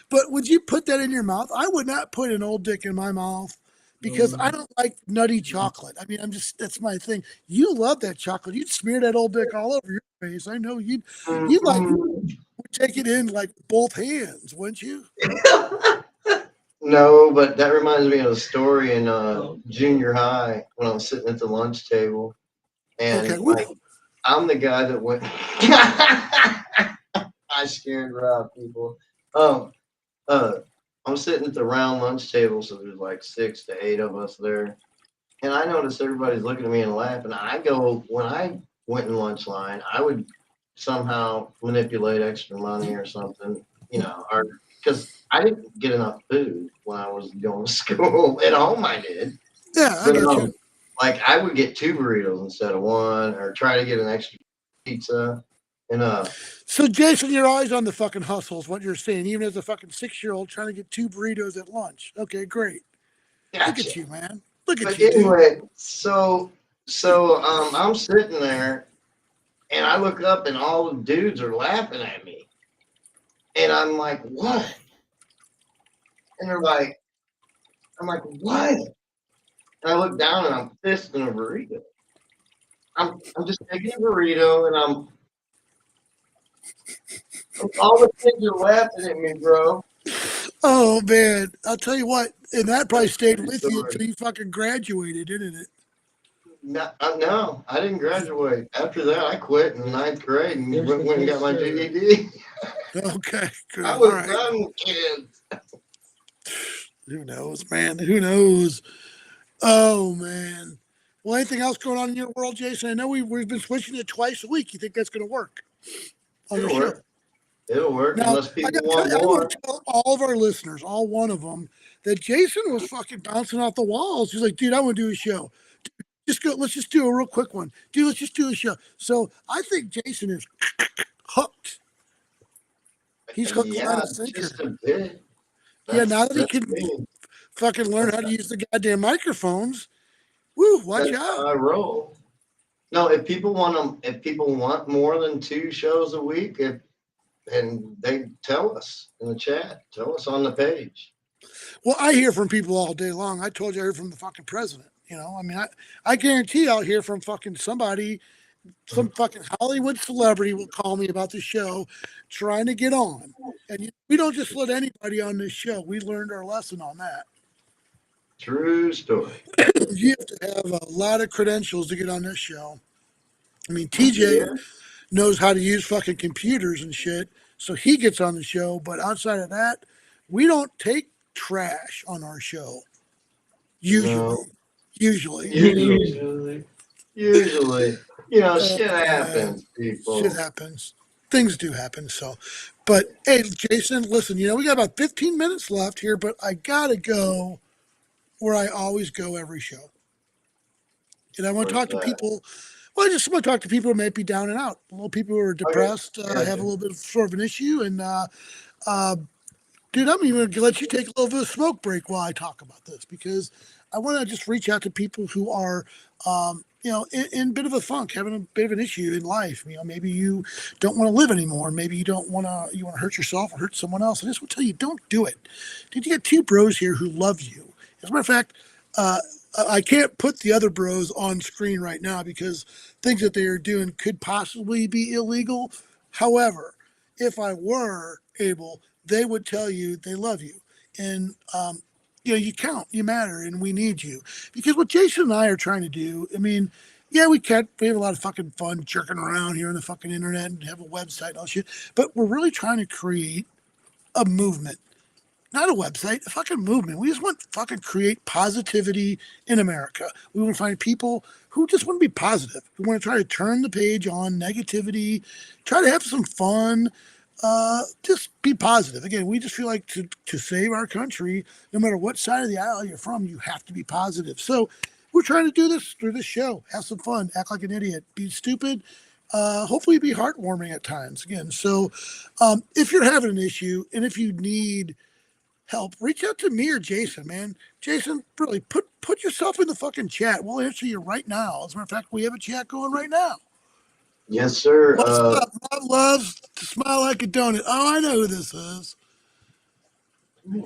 But would you put that in your mouth? I would not put an old Dick in my mouth because I don't like nutty chocolate. I mean, that's my thing. You love that chocolate. You'd smear that old Dick all over your face. I know you would take it in like both hands, wouldn't you? No, but that reminds me of a story in junior high when I was sitting at the lunch table, and Okay. like I'm the guy that went. I scared Rob, people. I'm sitting at the round lunch table, so there's like 6 to 8 of us there, and I notice everybody's looking at me and laughing. I go, when I went in lunch line, I would somehow manipulate extra money or something, or because I didn't get enough food when I was going to school. At home, I did. Yeah, I get you. Like I would get 2 burritos instead of 1, or try to get an extra pizza. And So, Jason, you're always on the fucking hustle, is what you're saying, even as a fucking 6-year-old trying to get 2 burritos at lunch. Okay, great. Look gotcha. at you, man. Look at But you, dude. anyway, so I'm sitting there, and I look up, and all the dudes are laughing at me, and I'm like, what? And they're like, I'm like, what? And I look down, and I'm fisting a burrito. I'm just taking a burrito, and all the kids are laughing at me, bro. Oh, man. I'll tell you what, and that probably stayed True with you story. until you fucking graduated, didn't it? No, I didn't graduate. After that, I quit in the 9th grade and There's went the and got my picture. GED. Okay, good. I All was right. done, kids. Who knows, man? Who knows? Oh, man. Well, anything else going on in your world, Jason? I know we've been switching it twice a week. You think that's going to work on your It'll show? work. It'll work Now, unless I people got to tell want you, I want more. to tell all of our listeners, all one of them, that Jason was fucking bouncing off the walls. He's like, dude, I want to do a show. Just go. Let's just do a real quick one, dude. Let's just do a show. So I think Jason is hooked. He's hooked, line, Yeah, and sinker. just a bit. Yeah, now that he That's can me. fucking learn how to use the goddamn microphones. Woo, watch That's how out. I roll. No, if people want them, if people want more than 2 shows a week, and they tell us in the chat, tell us on the page. Well, I hear from people all day long. I told you I heard from the fucking president. You know, I mean, I guarantee I'll hear from fucking somebody, some fucking Hollywood celebrity will call me about the show trying to get on. And we don't just let anybody on this show. We learned our lesson on that. True story. You have to have a lot of credentials to get on this show. I mean, TJ Yeah. knows how to use fucking computers and shit, so he gets on the show. But outside of that, we don't take trash on our show. Usually. No. Usually. Usually, shit man. happens, people. Shit happens. Things do happen. So, but hey, Jason, listen, we got about 15 minutes left here, but I got to go where I always go every show. And I want to Where's talk to that? people. Well, I just want to talk to people who might be down and out. Little people who are depressed, have a little bit of sort of an issue. And, dude, I'm even going to let you take a little bit of smoke break while I talk about this because I want to just reach out to people who are, in a bit of a funk, having a bit of an issue in life. Maybe you don't want to live anymore. Maybe you want to hurt yourself or hurt someone else. I just want to tell you, don't do it. Dude, you got 2 bros here who love you. As a matter of fact, I can't put the other bros on screen right now because things that they are doing could possibly be illegal. However, if I were able, they would tell you they love you. And, you count, you matter, and we need you. Because what Jason and I are trying to do, I mean, yeah, we have a lot of fucking fun jerking around here on the fucking internet and have a website and all shit, but we're really trying to create a movement. Not a website, a fucking movement. We just want to fucking create positivity in America. We want to find people who just want to be positive. We want to try to turn the page on negativity, try to have some fun, just be positive. Again, we just feel like to save our country, no matter what side of the aisle you're from, you have to be positive. So we're trying to do this through this show. Have some fun, act like an idiot, be stupid, hopefully be heartwarming at times. Again, so if you're having an issue and if you need help, reach out to me or Jason, man. Jason, really put yourself in the fucking chat. We'll answer you right now. As a matter of fact, we have a chat going right now. Yes, sir. What's up? Rob loves to smile like a donut. Oh, I know who this is.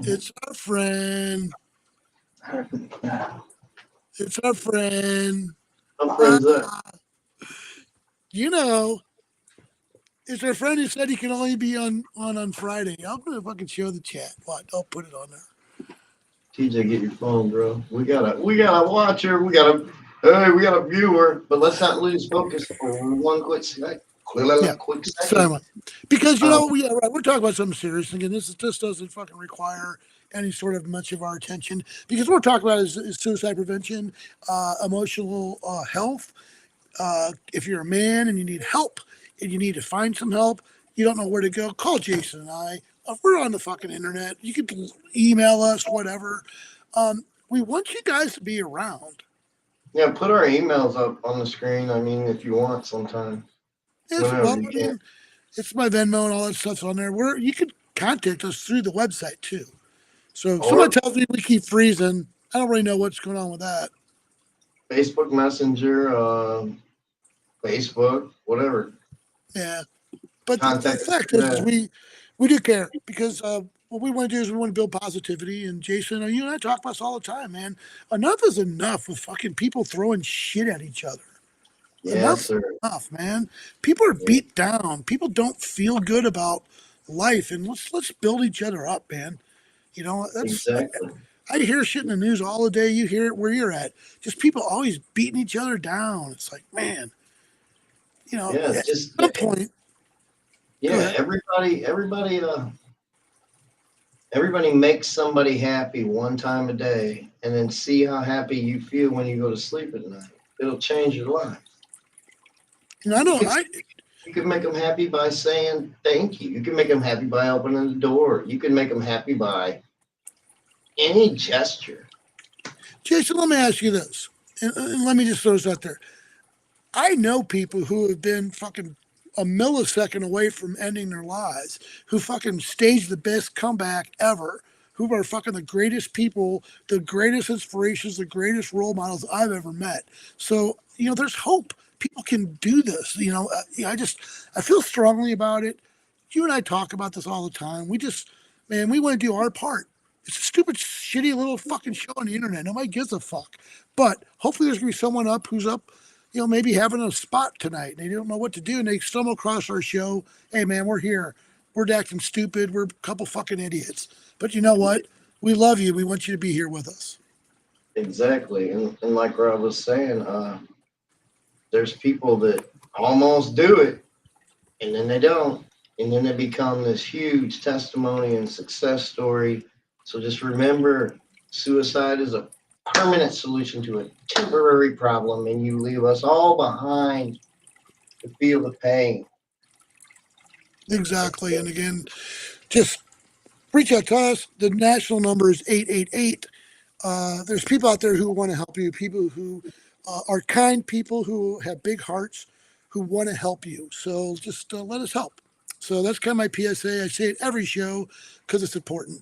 It's our friend. It's our friend. I'm friends up. It's our friend who said he can only be on Friday. I'm gonna fucking show the chat. What? I'll put it on there. TJ, get your phone, bro. We got a watcher. We got a viewer. But let's not lose focus for one quick second. Yeah. Quick second. Silent. Because we're talking about something serious. Again, this doesn't fucking require any sort of much of our attention because what we're talking about is suicide prevention, emotional health. If you're a man and you need help and you need to find some help, you don't know where to go, call Jason and I. We're on the fucking internet. You can email us, whatever. We want you guys to be around. Yeah, put our emails up on the screen. I mean, if you want, sometime. It's, Whenever well, you I can. mean, it's my Venmo and all that stuff's on there. You can contact us through the website too. So if someone Or tells me we keep freezing, I don't really know what's going on with that. Facebook Messenger, Facebook, whatever. Yeah. But the Contact us fact through is that. we do care because what we want to do is we want to build positivity. And Jason, you and I talk about this all the time, man. Enough is enough with fucking people throwing shit at each other. Yes, Enough is sir. enough, man. People are Yeah, beat down. People don't feel good about life, and let's build each other up, man. You know, exactly. I hear shit in the news all the day. You hear it where you're at. Just people always beating each other down. It's like, man, Yeah, at just some point, go yeah. ahead. Everybody makes somebody happy one time a day, and then see how happy you feel when you go to sleep at night. It'll change your life. I You know. could you could make them happy by saying thank you. You can make them happy by opening the door. You can make them happy by any gesture. Jason, let me ask you this, and let me just throw this out there. I know people who have been fucking a millisecond away from ending their lives, who fucking staged the best comeback ever, who are fucking the greatest people, the greatest inspirations, the greatest role models I've ever met. So, there's hope. People can do this. I feel strongly about it. You and I talk about this all the time. Man, we want to do our part. It's a stupid, shitty little fucking show on the internet. Nobody gives a fuck. But hopefully there's gonna be someone who's up, maybe having a spot tonight. And they don't know what to do, and they stumble across our show. Hey, man, we're here. We're acting stupid. We're a couple fucking idiots. But you know what? We love you. We want you to be here with us. Exactly. And like Rob was saying, there's people that almost do it and then they don't. And then they become this huge testimony and success story. So just remember, suicide is a permanent solution to a temporary problem, and you leave us all behind to feel the pain. Exactly. And again, just reach out to us. The national number is 888. There's people out there who want to help you, people who are kind, people who have big hearts, who want to help you. So just let us help. So that's kind of my PSA. I say it every show because it's important.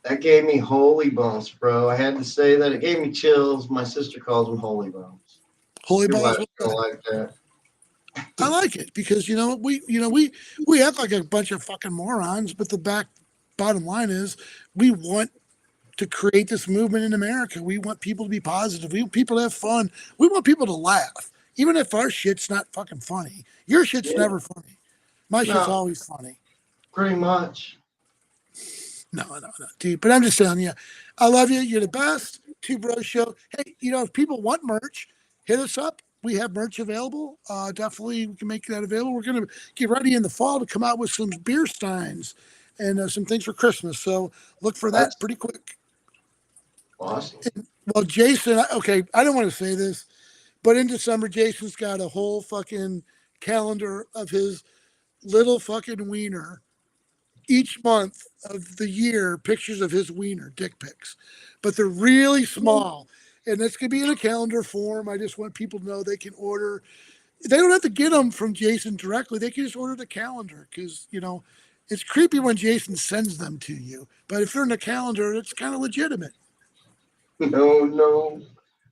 That gave me holy bumps, bro. I had to say that. It gave me chills. My sister calls them holy bumps. Holy Your balls. wife's gonna like that. I like it because we act like a bunch of fucking morons, but the bottom line is we want to create this movement in America. We want people to be positive. We want people to have fun. We want people to laugh, even if our shit's not fucking funny. Your shit's Yeah. never funny. My shit's No, always funny. pretty much. No, dude. But I'm just telling you, I love you. You're the best. Two Bros Show. Hey, if people want merch, hit us up. We have merch available. Definitely, we can make that available. We're gonna get ready in the fall to come out with some beer steins and some things for Christmas. So look for that That's pretty quick. awesome. Well, Jason, okay, I don't want to say this, but in December, Jason's got a whole fucking calendar of his little fucking wiener each month of the year, pictures of his wiener, dick pics, but they're really small. And this could be in a calendar form. I just want people to know they can order. They don't have to get them from Jason directly. They can just order the calendar because, it's creepy when Jason sends them to you. But if they're in the calendar, it's kind of legitimate. No, no,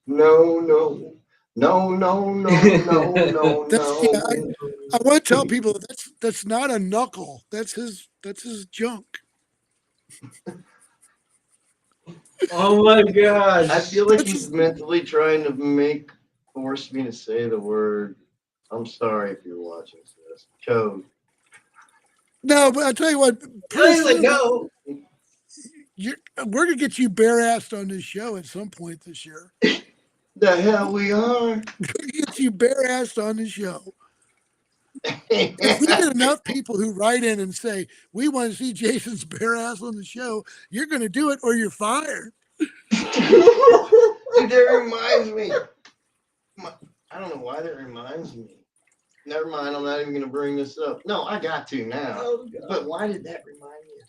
no, no, no, no, no, no, Yeah, no. I want to tell people that's not a knuckle. That's his junk. Oh my I gosh. feel like That's he's his, mentally trying to force me to say the word. I'm sorry if you're watching this. Code. no, but I tell you what, pretty He's like, soon no. we're gonna get you bare assed on this show at some point this year. The hell we are. We're gonna get you bare assed on the show. If we get enough people who write in and say we want to see Jason's bare ass on the show, you're gonna do it or you're fired. Dude, that reminds me. I don't know why that reminds me. Never mind, I'm not even going to bring this up. No, I got to now. Oh, God. But why did that remind me of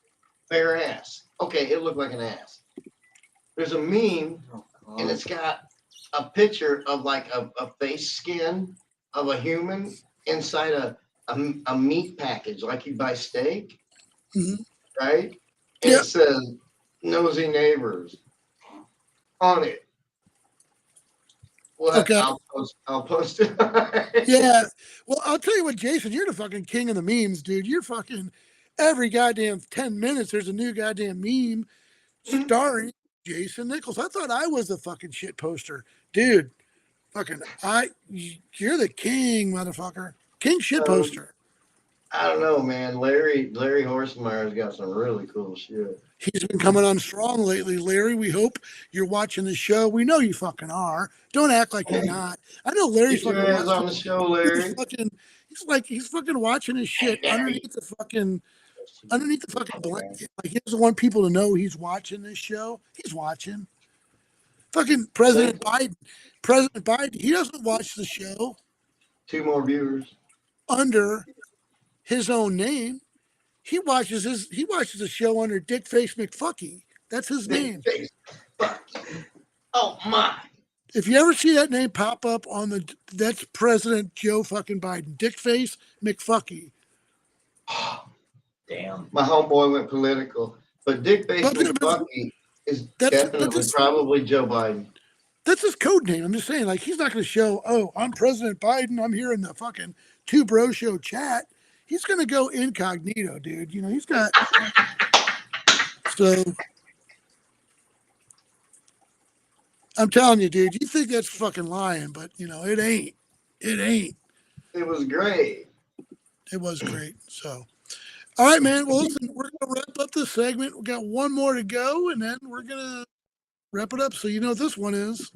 bare ass? Okay, it looked like an ass. There's a meme, and it's got a picture of like a face skin of a human inside a a meat package like you buy steak, Mhm. right? And Yep. it says nosy neighbors on it. What? Okay. I'll post it. Yeah. Well, I'll tell you what, Jason, you're the fucking king of the memes, dude. You're fucking every goddamn 10 minutes, there's a new goddamn meme starring Jason Nichols. I thought I was the fucking shit poster. Dude, fucking, you're the king, motherfucker. King shit poster. I don't know, man. Larry Horsemeyer's got some really cool shit. He's been coming on strong lately, Larry. We hope you're watching the show. We know you fucking are. Don't act like you're not. I know Larry's Get your fucking ass on watching. the show, He's Larry. fucking. He's fucking watching his shit underneath the fucking blanket. Like he doesn't want people to know he's watching this show. He's watching. Fucking President Biden. President Biden. He doesn't watch the show 2 more viewers. under his own name. He watches the show under Dick Face McFucky. That's his name. Oh my. If you ever see that name pop up that's President Joe fucking Biden. Dick Face McFucky. Damn. My homeboy went political. But Dick Face But- McFucky is That's- definitely that's- probably Joe Biden. That's his code name. I'm just saying, like, he's not going to show, oh, I'm President Biden. I'm here in the fucking TwoBrosShow chat. He's going to go incognito, dude. You know, he's got. So. I'm telling you, dude, you think that's fucking lying, but, you know, it ain't. It ain't. It was great. It was great. So. All right, man. Well, listen, we're going to wrap up this segment. We got one more to go, and then we're going to wrap it up. So, you know what this one is.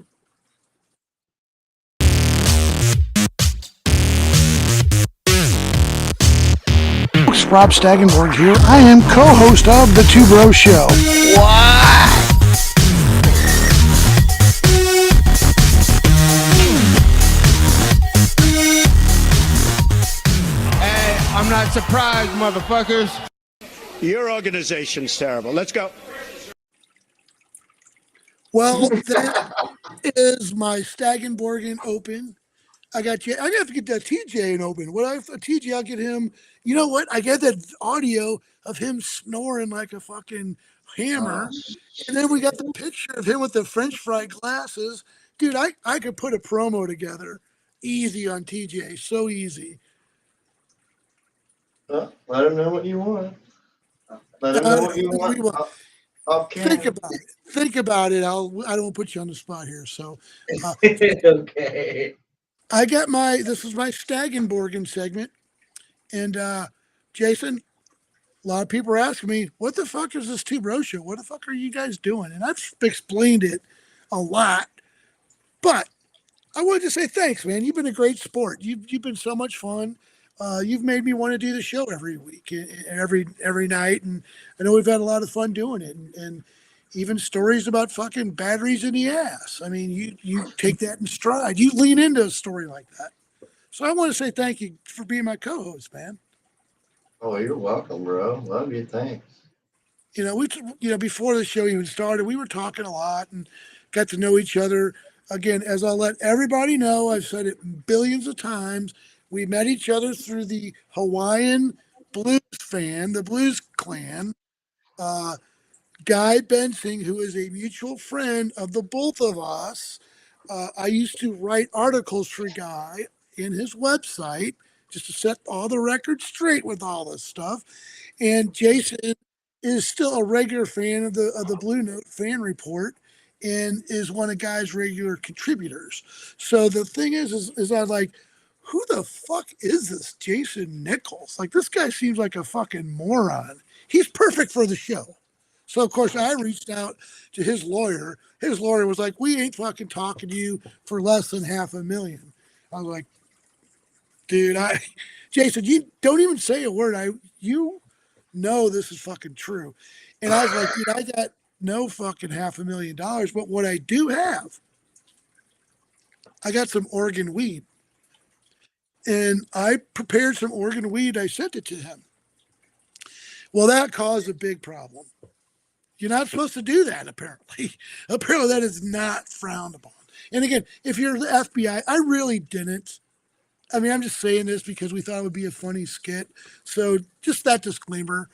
Rob Staggenborg here. I am co-host of the Two Bros Show. Hey, I'm not surprised, motherfuckers. Your organization's terrible. Let's go. Well, that is my Staggenborg Open. I got you. I got to get that TJ in open. What I TJ, I'll get him. You know what? I get that audio of him snoring like a fucking hammer, and then we got the picture of him with the French fry glasses. Dude, I could put a promo together, easy on TJ, so easy. Let him know what you want. Let him know what you want. I'll Think about it. Think about it. I don't put you on the spot here. So, Okay. I got this is my Staggenborg segment. And Jason, a lot of people are asking me, what the fuck is this Two Bros Show? What the fuck are you guys doing? And I've explained it a lot. But I wanted to say thanks, man. You've been a great sport. You've been so much fun. You've made me want to do the show every week and every night. And I know we've had a lot of fun doing it. And even stories about fucking batteries in the ass. I mean, you take that in stride. You lean into a story like that. So I want to say thank you for being my co-host, man. Oh, you're welcome, bro. Love you. Thanks. You know, before the show even started, we were talking a lot and got to know each other. Again, as I'll let everybody know, I've said it billions of times. We met each other through the Hawaiian Blues the Blues Clan. Guy Bensing, who is a mutual friend of the both of us. I used to write articles for Guy in his website just to set all the records straight with all this stuff. And Jason is still a regular fan of the Blue Note fan report and is one of Guy's regular contributors. So the thing is I like, who the fuck is this Jason Nichols? Like, this guy seems like a fucking moron. He's perfect for the show. So, of course, I reached out to his lawyer. His lawyer was like, we ain't fucking talking to you for less than $500,000. I was like, dude, Jason, you don't even say a word. You know this is fucking true. And I was like, dude, I got no fucking $500,000. But what I do have, I got some Oregon weed. And I prepared some Oregon weed. I sent it to him. Well, that caused a big problem. You're not supposed to do that, apparently. Apparently, that is not frowned upon. And again, if you're the FBI, I really didn't I mean, I'm just saying this because we thought it would be a funny skit. So just that disclaimer.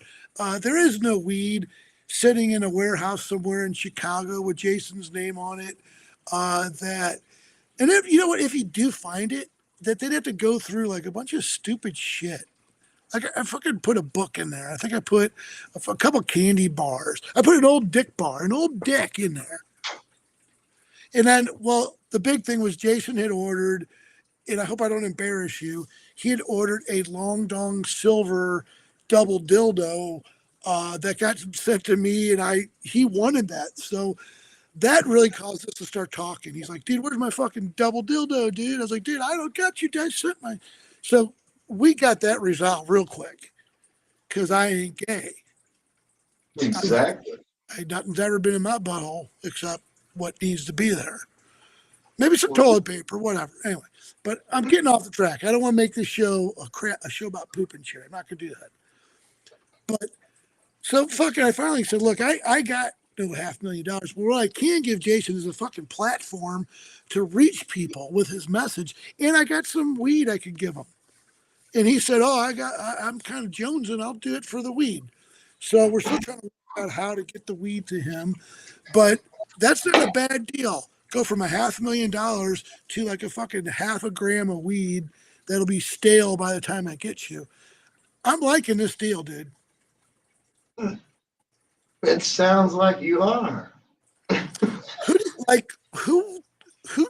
There is no weed sitting in a warehouse somewhere in Chicago with Jason's name on it. That, and if you know what, if you do find it, that they'd have to go through like a bunch of stupid shit. Like I fucking put a book in there. I think I put a couple candy bars. I put an old dick bar, an old dick in there. And then, well, the big thing was Jason had ordered, and I hope I don't embarrass you. He had ordered a long dong silver double dildo that got sent to me, and he wanted that. So that really caused us to start talking. He's like, dude, where's my fucking double dildo, dude? I was like, dude, I don't got you. I sent my. So we got that resolved real quick because I ain't gay. Exactly. Nothing's ever been in my butthole except what needs to be there. Maybe some toilet paper, whatever. Anyway, but I'm getting off the track. I don't want to make this show a show about poop and shit. I'm not gonna do that. But so fucking, I finally said, look, I got no $500,000, but what I can give Jason is a fucking platform to reach people with his message, and I got some weed I could give him. And he said, oh, I'm kind of jonesing. I'll do it for the weed. So we're still trying to work out how to get the weed to him, but that's not a bad deal. Go from $500,000 to like a fucking half a gram of weed that'll be stale by the time I get you. I'm liking this deal, dude. It sounds like you are. Who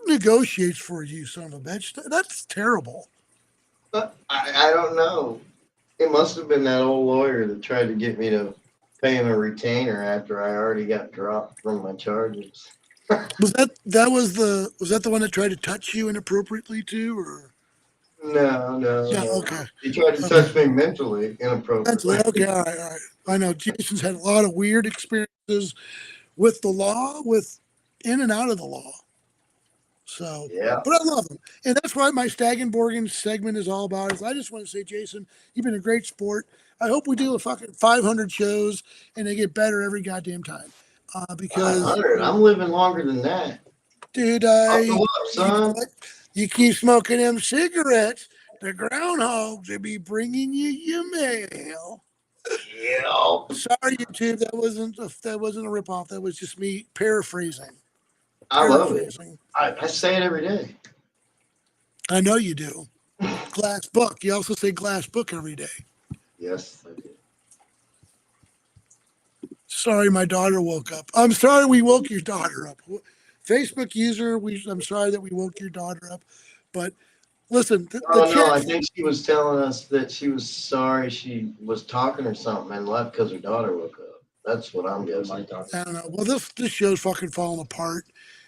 negotiates for you, son of a bitch? That's terrible. I don't know. It must have been that old lawyer that tried to get me to pay him a retainer after I already got dropped from my charges. Was that the one that tried to touch you inappropriately too, or? No. Yeah, okay. He tried to touch me mentally inappropriately. Okay, all right. I know Jason's had a lot of weird experiences with the law, with in and out of the law. So, yeah. But I love him. And that's what my Staggenborg segment is all about. Is I just want to say, Jason, you've been a great sport. I hope we do a fucking 500 shows and they get better every goddamn time. Because 500. I'm living longer than that. Dude, Buckle up, son. You keep smoking them cigarettes, the groundhogs will be bringing you your mail. Yeah. Sorry, YouTube, that wasn't a ripoff. That was just me paraphrasing. I love it. I say it every day. I know you do. Glass book. You also say glass book every day. Yes, I do. Sorry, my daughter woke up. I'm sorry we woke your daughter up. Facebook user, I'm sorry that we woke your daughter up. But listen, I think she was telling us that she was sorry she was talking or something and left because her daughter woke up. That's what I'm guessing. I don't know. Well, this show's fucking falling apart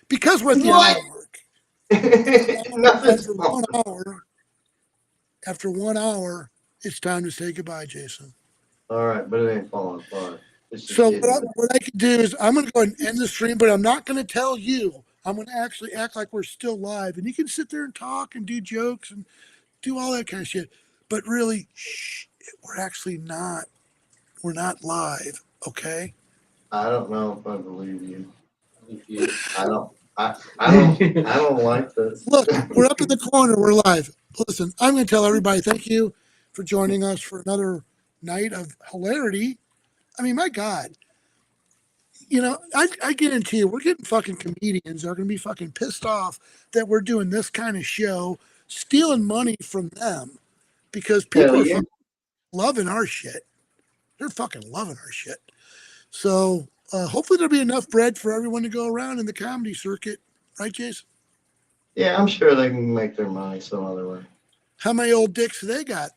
because we're at the hour mark. After 1 hour, it's time to say goodbye, Jason. All right, but it ain't falling apart. So what I could do is I'm going to go ahead and end the stream, but I'm not going to tell you. I'm going to actually act like we're still live, and you can sit there and talk and do jokes and do all that kind of shit. But really, we're actually not. We're not live, okay? I don't know if I believe you. I don't like this. Look, we're up in the corner. We're live. Listen, I'm going to tell everybody thank you for joining us for another night of hilarity. I mean, my God. You know, I guarantee you, we're getting fucking comedians that are going to be fucking pissed off that we're doing this kind of show, stealing money from them because people are fucking loving our shit. They're fucking loving our shit. So hopefully there'll be enough bread for everyone to go around in the comedy circuit. Right, Jason? Yeah, I'm sure they can make their money some other way. How many old dicks do they got?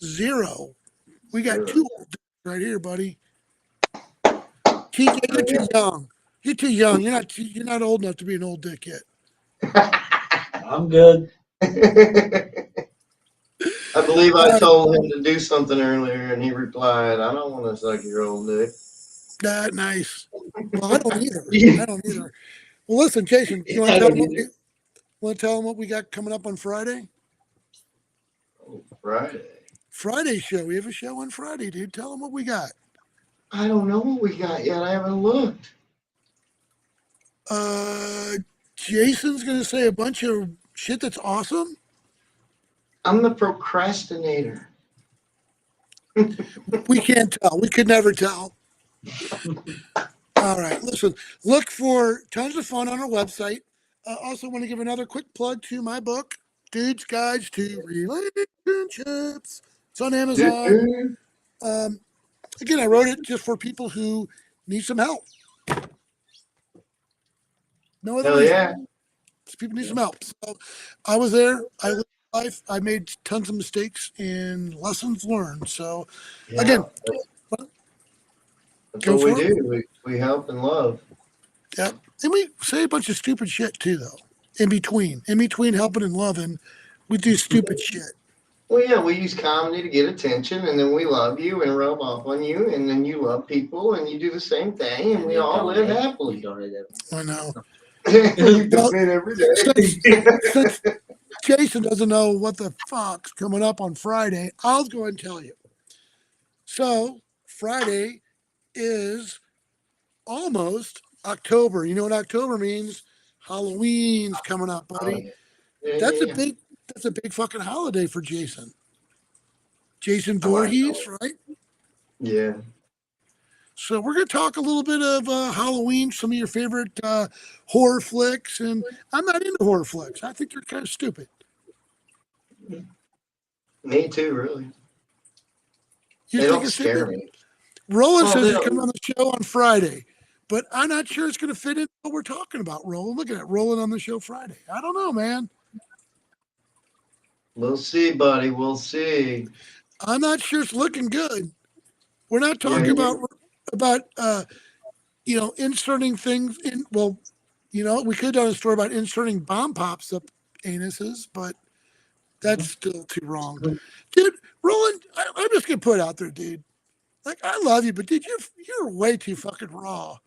0. We got 2 old dicks right here, buddy. TJ, you're too young. You're too young. You're not old enough to be an old dick yet. I'm good. I believe I told him to do something earlier, and he replied, "I don't want to suck your old dick." That nice. Well, I don't either. Well, listen, Jason, you want to tell them what we got coming up on Friday? Oh, Friday. Friday show. We have a show on Friday, dude. Tell them what we got. I don't know what we got yet. I haven't looked. Jason's going to say a bunch of shit that's awesome. I'm the procrastinator. We can't tell. We could never tell. All right. Listen, look for tons of fun on our website. Also, want to give another quick plug to my book, Dude's Guides to Relationships. It's on Amazon. Again, I wrote it just for people who need some help. No other Hell reason. yeah. Just people need some help. So I was there. I lived life. I made tons of mistakes and lessons learned. So Yeah, again, that's go what we for it. do. We help and love. Yeah. And we say a bunch of stupid shit too, though. In between helping and loving, we do stupid shit. Well, yeah, we use comedy to get attention, and then we love you and rub off on you, and then you love people, and you do the same thing, and we all live happily. I know. You donate every day. Since Jason doesn't know what the fuck's coming up on Friday, I'll go and tell you. So Friday is almost October. You know what October means? Halloween's coming up, buddy. Yeah, That's yeah. a big fucking holiday for Jason. Jason Oh, I Voorhees, right? Yeah. So we're going to talk a little bit of Halloween, some of your favorite horror flicks, and I'm not into horror flicks. I think they're kind of stupid. Me too, really. You They think don't it's scare stupid? me. Roland Well, says they he's don't- coming on the show on Friday, but I'm not sure it's going to fit in what we're talking about, Roland. Look at that, Roland on the show Friday. I don't know, man. We'll see, buddy. We'll see. I'm not sure it's looking good. We're not Yeah, talking you- about inserting things in. Well, we could have done a story about inserting bomb pops up anuses, but that's still too wrong, dude. Roland, I'm just gonna put it out there, dude. Like, I love you, but dude, you're way too fucking raw.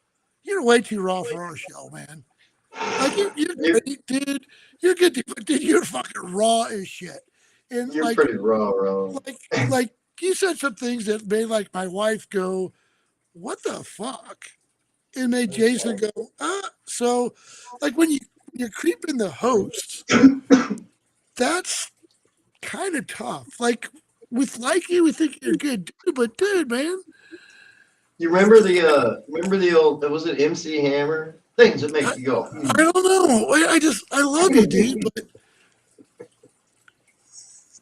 You're way too raw for our show, man. Like, you're great, dude. You're good, but dude, you're fucking raw as shit. And You're like, pretty raw, Ron. like you said some things that made like my wife go, "What the fuck?" It made Jason go, So, like when you're creeping the hosts, that's kind of tough. Like with Likey, we think you're good, dude, but dude, man, You remember the old, was it MC Hammer? Things that make you go, I don't know. I love you, dude,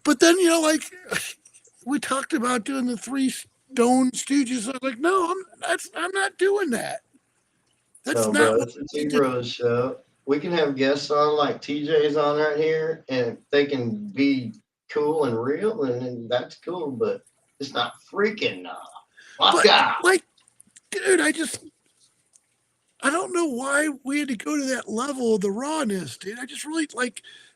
but then like we talked about doing the Three Stone Stooges. I was like, no, I'm not doing that. That's No, not bro, what it's a we Two do. Bros show. We can have guests on like TJ's on right here, and they can be cool and real, and that's cool, but it's not freaking fuck out. Like, dude, I don't know why we had to go to that level of the rawness, dude. I just really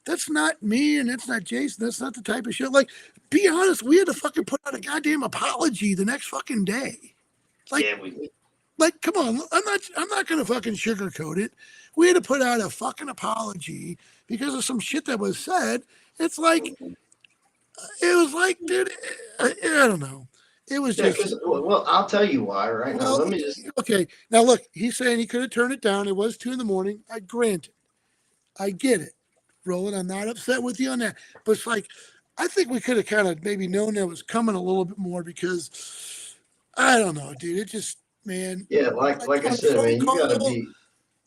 that's not me and that's not Jason. That's not the type of shit. Like, be honest, we had to fucking put out a goddamn apology the next fucking day. Like, Yeah, we like, come on, I'm not gonna fucking sugarcoat it. We had to put out a fucking apology because of some shit that was said. It's like, it was like, dude, I don't know. It was yeah, just. well, I'll tell you why right now. Let me just Okay. Now look, he's saying he could have turned it down. It was 2 a.m. I grant it. I get it, Roland. I'm not upset with you on that. But it's like, I think we could have kind of maybe known that was coming a little bit more because I don't know, dude. It just, man. yeah, like I on a said, phone man, you gotta call- be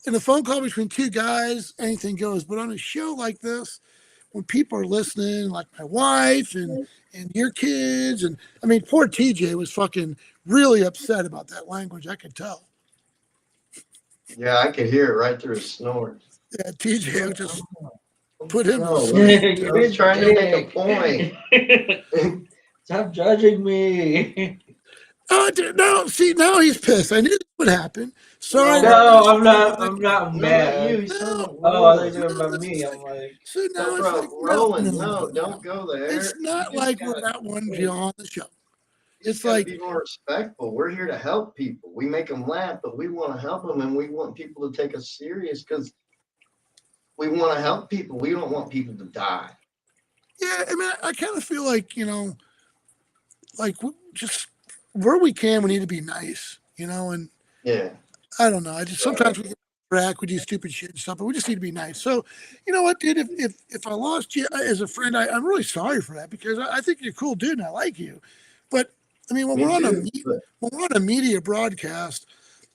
In a phone call between two guys, anything goes. But on a show like this, when people are listening, like my wife and your kids, and I mean, poor TJ was fucking really upset about that language. I could tell. yeah, I could hear it right through his snores. Yeah, TJ just put him No, to sleep. I was trying to make a point. Stop judging me. Oh, dude, no, see, now he's pissed. I knew this would happen. Sorry. No, I'm not No, mad. not you. He's talking about Oh, I Roland. thought you were about me. I'm like, So now No, it's bro, like, Roland, no, don't go there. It's not You just like we're gotta- not one to on the show. you It's just gotta like, be more respectful. We're here to help people. We make them laugh, but we want to help them, and we want people to take us serious because we want to help people. We don't want people to die. yeah, I mean, I kind of feel like, like just where we can, we need to be nice, and Yeah. I don't know. I just sometimes we get crack, we do stupid shit and stuff, but we just need to be nice. So, you know what, dude? If I lost you as a friend, I'm really sorry for that because I think you're a cool dude and I like you. But I mean, when Me we're on too. when we're on a media broadcast,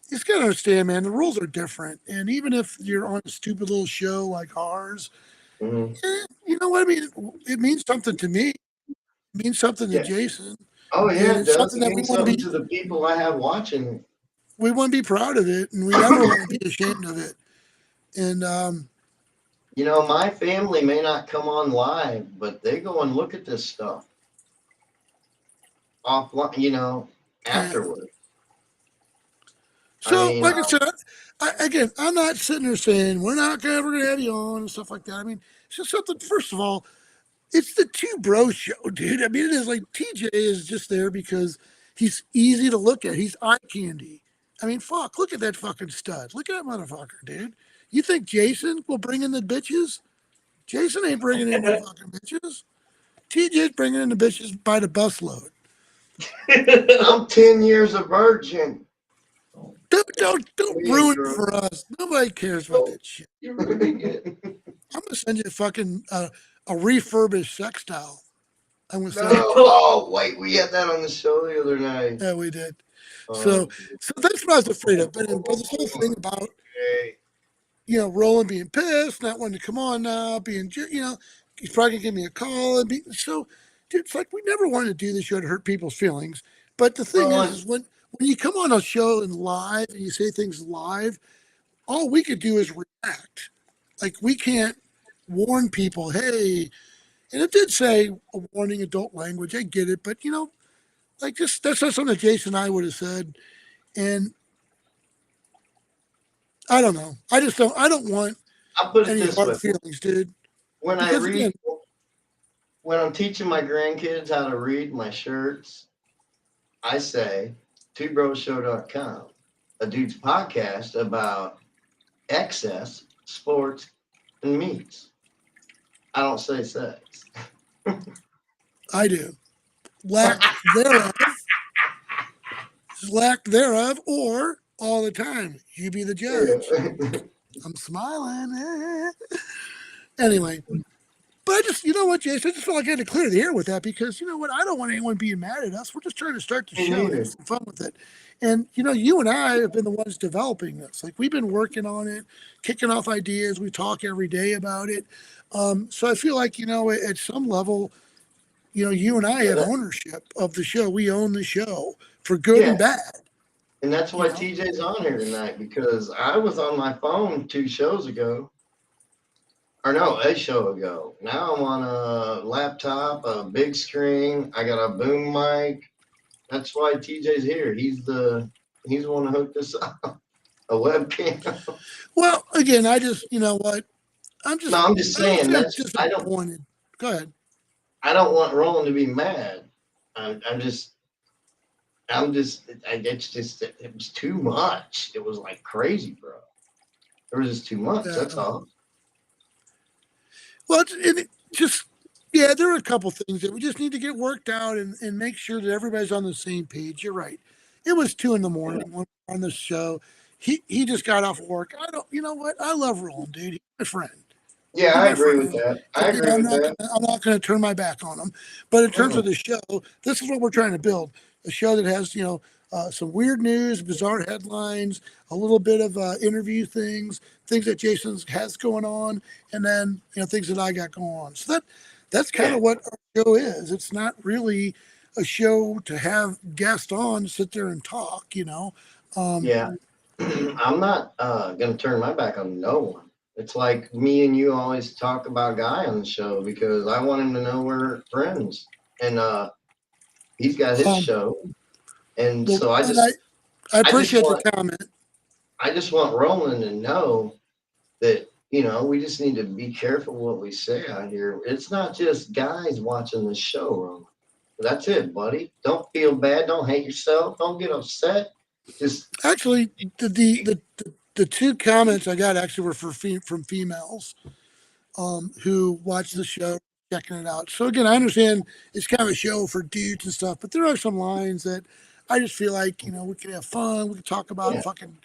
you just gotta understand, man. The rules are different, and even if you're on a stupid little show like ours, Mhm. you know what I mean. It means something to me. It means something to Yeah. Jason, Oh and yeah, it it's does. something It that we means want to something be. to the people I have watching. We want to be proud of it, and we never want to be ashamed of it. And You know, my family may not come on live, but they go and look at this stuff offline, afterward. I so, mean, like I said, again, I'm not sitting there saying we're not ever going to have you on and stuff like that. I mean, it's just something. First of all, it's the Two Bro Show, dude. I mean, it is like TJ is just there because he's easy to look at. He's eye candy. I mean, fuck, look at that fucking stud. Look at that motherfucker, dude. You think Jason will bring in the bitches? Jason ain't bringing in no fucking bitches. TJ's bringing in the bitches by the busload. I'm 10 years a virgin. Don't Me and ruin it girl. for us. Nobody cares about that shit. You're really good. I'm gonna send you a fucking a refurbished sextile. I'm gonna No, send it. oh wait, we had that on the show the other night. Yeah, we did. Um, So that's what I was afraid of. But this whole thing about okay. Roland being pissed, not wanting to come on now, he's probably gonna give me a call and be so. Dude, it's like we never wanted to do this show to hurt people's feelings. But the thing Roland, is when you come on a show and live and you say things live, all we could do is react. Like we can't warn people, hey, and it did say a warning adult language. I get it, but like just that's not something that Jason and I would have said. And I don't know. I don't want I'll put it any this way. hard feelings, dude. When I Because read, again, when I'm teaching my grandkids how to read my shirts, I say TwoBrosShow.com, a dude's podcast about excess, sports, and meats. I don't say sex. I do. Lack thereof, lack thereof, or all the time. You be the judge. I'm smiling. Anyway, but I just, you know what, Jason, I just felt like I had to clear the air with that because you know what, I don't want anyone being mad at us. We're just trying to start the Me show and neither. have some fun with it. And you and I have been the ones developing this. Like we've been working on it, kicking off ideas. We talk every day about it. So I feel like at some level, you and I Yeah, have ownership of the show. We own the show for good yeah, and bad. and that's why You know? TJ's on here tonight because I was on my phone 2 shows ago. Or no, a show ago. Now I'm on a laptop, a big screen. I got a boom mic. That's why TJ's here. He's the one who hooked us up. A webcam. Well, again, I just, you know what? No, I'm just I don't saying say I'm that's disappointed. Go ahead. I don't want Roland to be mad. It was too much. It was like crazy, bro. It was just too much. Yeah. That's all. Well, there are a couple things that we just need to get worked out and make sure that everybody's on the same page. You're right. It was 2 a.m. when we were on the show. He just got off work. You know what? I love Roland, dude. He's my friend. Yeah, He's I my agree with friend. that. I agree I'm with that. not going to turn my back on him. But in terms of the show, this is what we're trying to build: a show that has some weird news, bizarre headlines, a little bit of interview things that Jason has going on, and then things that I got going on. So that's kind of what our show is. It's not really a show to have guests on, sit there and talk. Yeah. I'm not gonna turn my back on no one. It's like me and you always talk about Guy on the show because I want him to know we're friends. And he's got his show. And so I appreciate want the comment. I just want Roland to know that, we just need to be careful what we say out here. It's not just guys watching the show, Roland. That's it, buddy. Don't feel bad. Don't hate yourself. Don't get upset. Just Actually, the 2 comments I got actually were from females who watch the show, checking it out. So again, I understand it's kind of a show for dudes and stuff, but there are some lines that I just feel like we can have fun. We can talk about fucking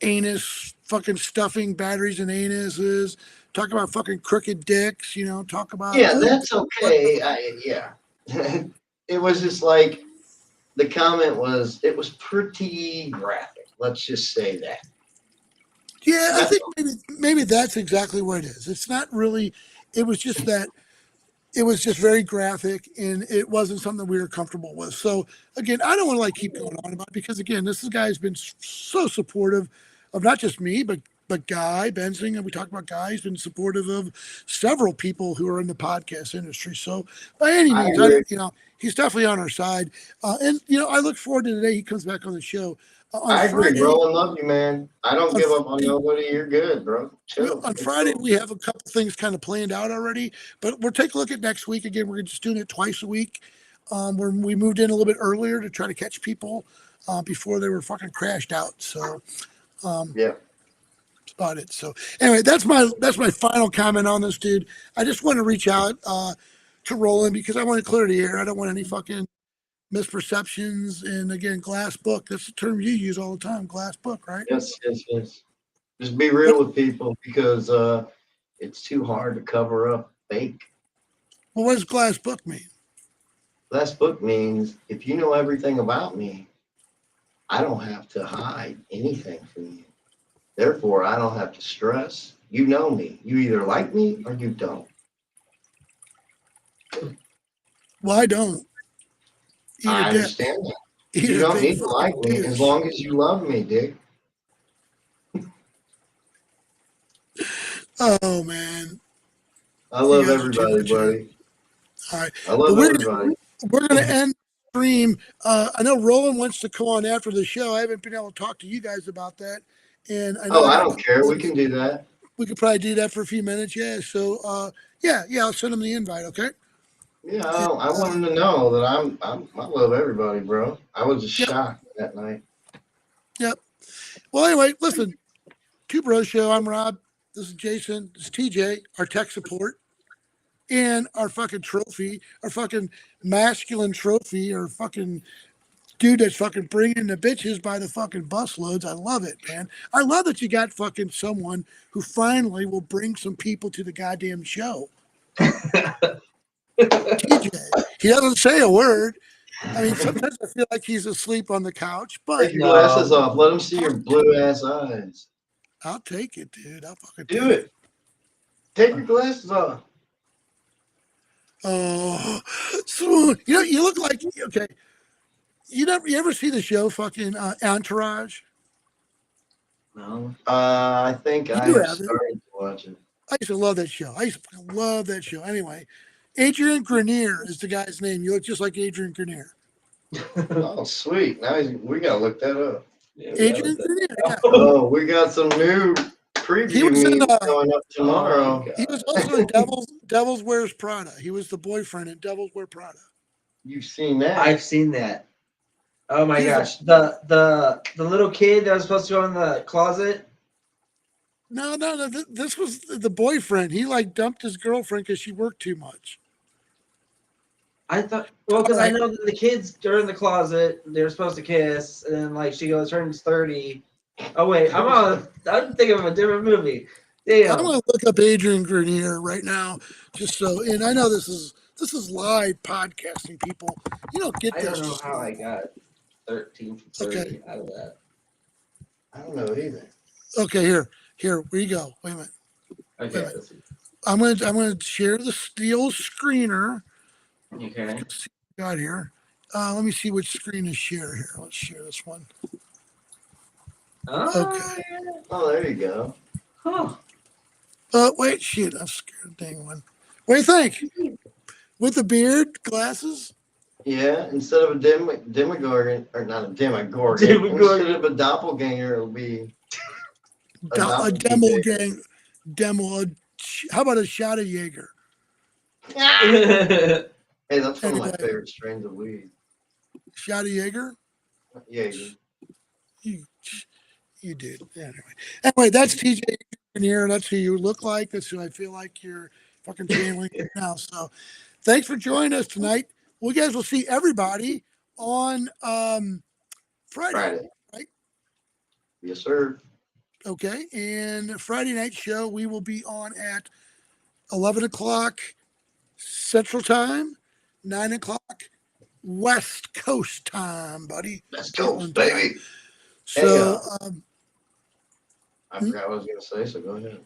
anus fucking stuffing batteries and anuses. Talk about fucking crooked dicks. Talk about that's okay. Yeah. It was just like the comment was. It was pretty graphic. Let's just say that. Yeah, I think maybe that's exactly what it is. It's not really. It was just that. It was just very graphic, and it wasn't something we were comfortable with. So again, I don't want to keep going on about it because again, this guy has been so supportive of not just me, but Guy Benzing, and we talked about Guy. He's been supportive of several people who are in the podcast industry. So by any means, he's definitely on our side. And I look forward to the day he comes back on the show. I agree, bro. I love you, man. I don't give up on nobody. You're good, bro. Chill. On Friday, we have a couple things kind of planned out already, but we'll take a look at next week. Again, we're just doing it twice a week. Where we moved in a little bit earlier to try to catch people before they were fucking crashed out. So, yeah, that's about it. So, anyway, that's my final comment on this, dude. I just want to reach out to Roland because I want to clear the air. I don't want any fucking misperceptions. And again, glass book. That's the term you use all the time. Glass book, right? Yes. Just be real with people because it's too hard to cover up fake. Well, what does glass book mean? Glass book means if you know everything about me, I don't have to hide anything from you. Therefore, I don't have to stress. You know me. You either like me or you don't. Well, I don't. I understand that. You don't need to like me as long as you love me, Dick. Oh man, I love everybody, buddy. All right, I love everybody. We're gonna end the stream. I know Roland wants to come on after the show. I haven't been able to talk to you guys about that, and I know I don't care. We can do that. We could probably do that for a few minutes. Yeah. So, yeah, I'll send him the invite. Okay. Yeah, I want him to know that I love everybody, bro. I was just shocked that night. Yep. Well, anyway, listen, Two Bros Show. I'm Rob. This is Jason. This is TJ, our tech support, and our fucking trophy, our fucking masculine trophy, our fucking dude that's fucking bringing the bitches by the fucking busloads. I love it, man. I love that you got fucking someone who finally will bring some people to the goddamn show. TJ, he doesn't say a word. I mean, sometimes I feel like he's asleep on the couch, but take your glasses off. Let him see your blue ass eyes. I'll take it, dude. I'll fucking do it. Take your glasses off. Oh, so, you look like okay. You ever see the show fucking Entourage? No. I think I have started to watch it. I used to love that show. Anyway, Adrian Grenier is the guy's name. You look just like Adrian Grenier. Oh, sweet. Now we gotta look that up. Yeah, Adrian Grenier. Yeah. Oh, we got some new preview memes going up tomorrow. He was also in Devils Wears Prada. He was the boyfriend in Devils Wear Prada. You've seen that? I've seen that. Oh my gosh. The little kid that was supposed to go in the closet. No. This was the boyfriend. He dumped his girlfriend because she worked too much. I thought, because I know that the kids are in the closet. They're supposed to kiss, and then she turns 30. Oh wait, I'm thinking of a different movie. Damn. I'm gonna look up Adrian Grenier right now, just so. And I know this is live podcasting, people. You don't get this. I don't know how I got 13 from 30 out of that. I don't know either. Okay, here we go. Wait a minute. Okay. I'm gonna share the old screener. Okay. Got here. Let me see which screen to share here. Let's share this one. Okay. Oh, there you go. Huh. Wait, shit. I'm scared. Dang one. What do you think? With the beard, glasses? Yeah, instead of a demogorgon, or not a demogorgon, instead of a doppelganger, it'll be a demogang. How about a shot of Jaeger? Hey, that's one of my favorite strains of weed. Shot of Jaeger? Jaeger. You did. Anyway, that's TJ here. That's who you look like. That's who I feel like you're fucking channeling now. So thanks for joining us tonight. We guys will see everybody on Friday. Right? Yes, sir. Okay. And Friday night show, we will be on at 11 o'clock Central Time, 9 o'clock West Coast Time, buddy. Let's go, Portland baby. time. So, I forgot what I was going to say, so go ahead.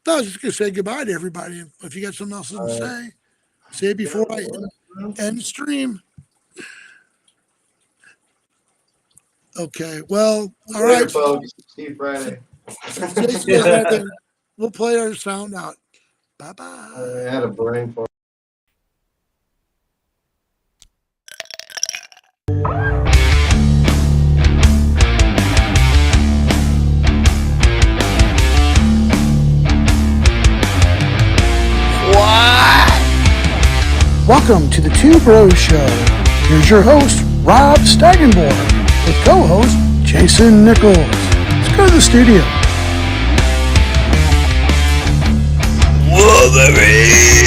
I was just going to say goodbye to everybody. If you got something else to say it before I end the stream. Okay. Well, all Later, right. folks. See you Friday. We'll play our sound out. Bye-bye. I had a brain fart. Welcome to the Two Bros Show. Here's your host, Rob Staggenborg, with co-host Jason Nichols. Let's go to the studio. Whoa, baby!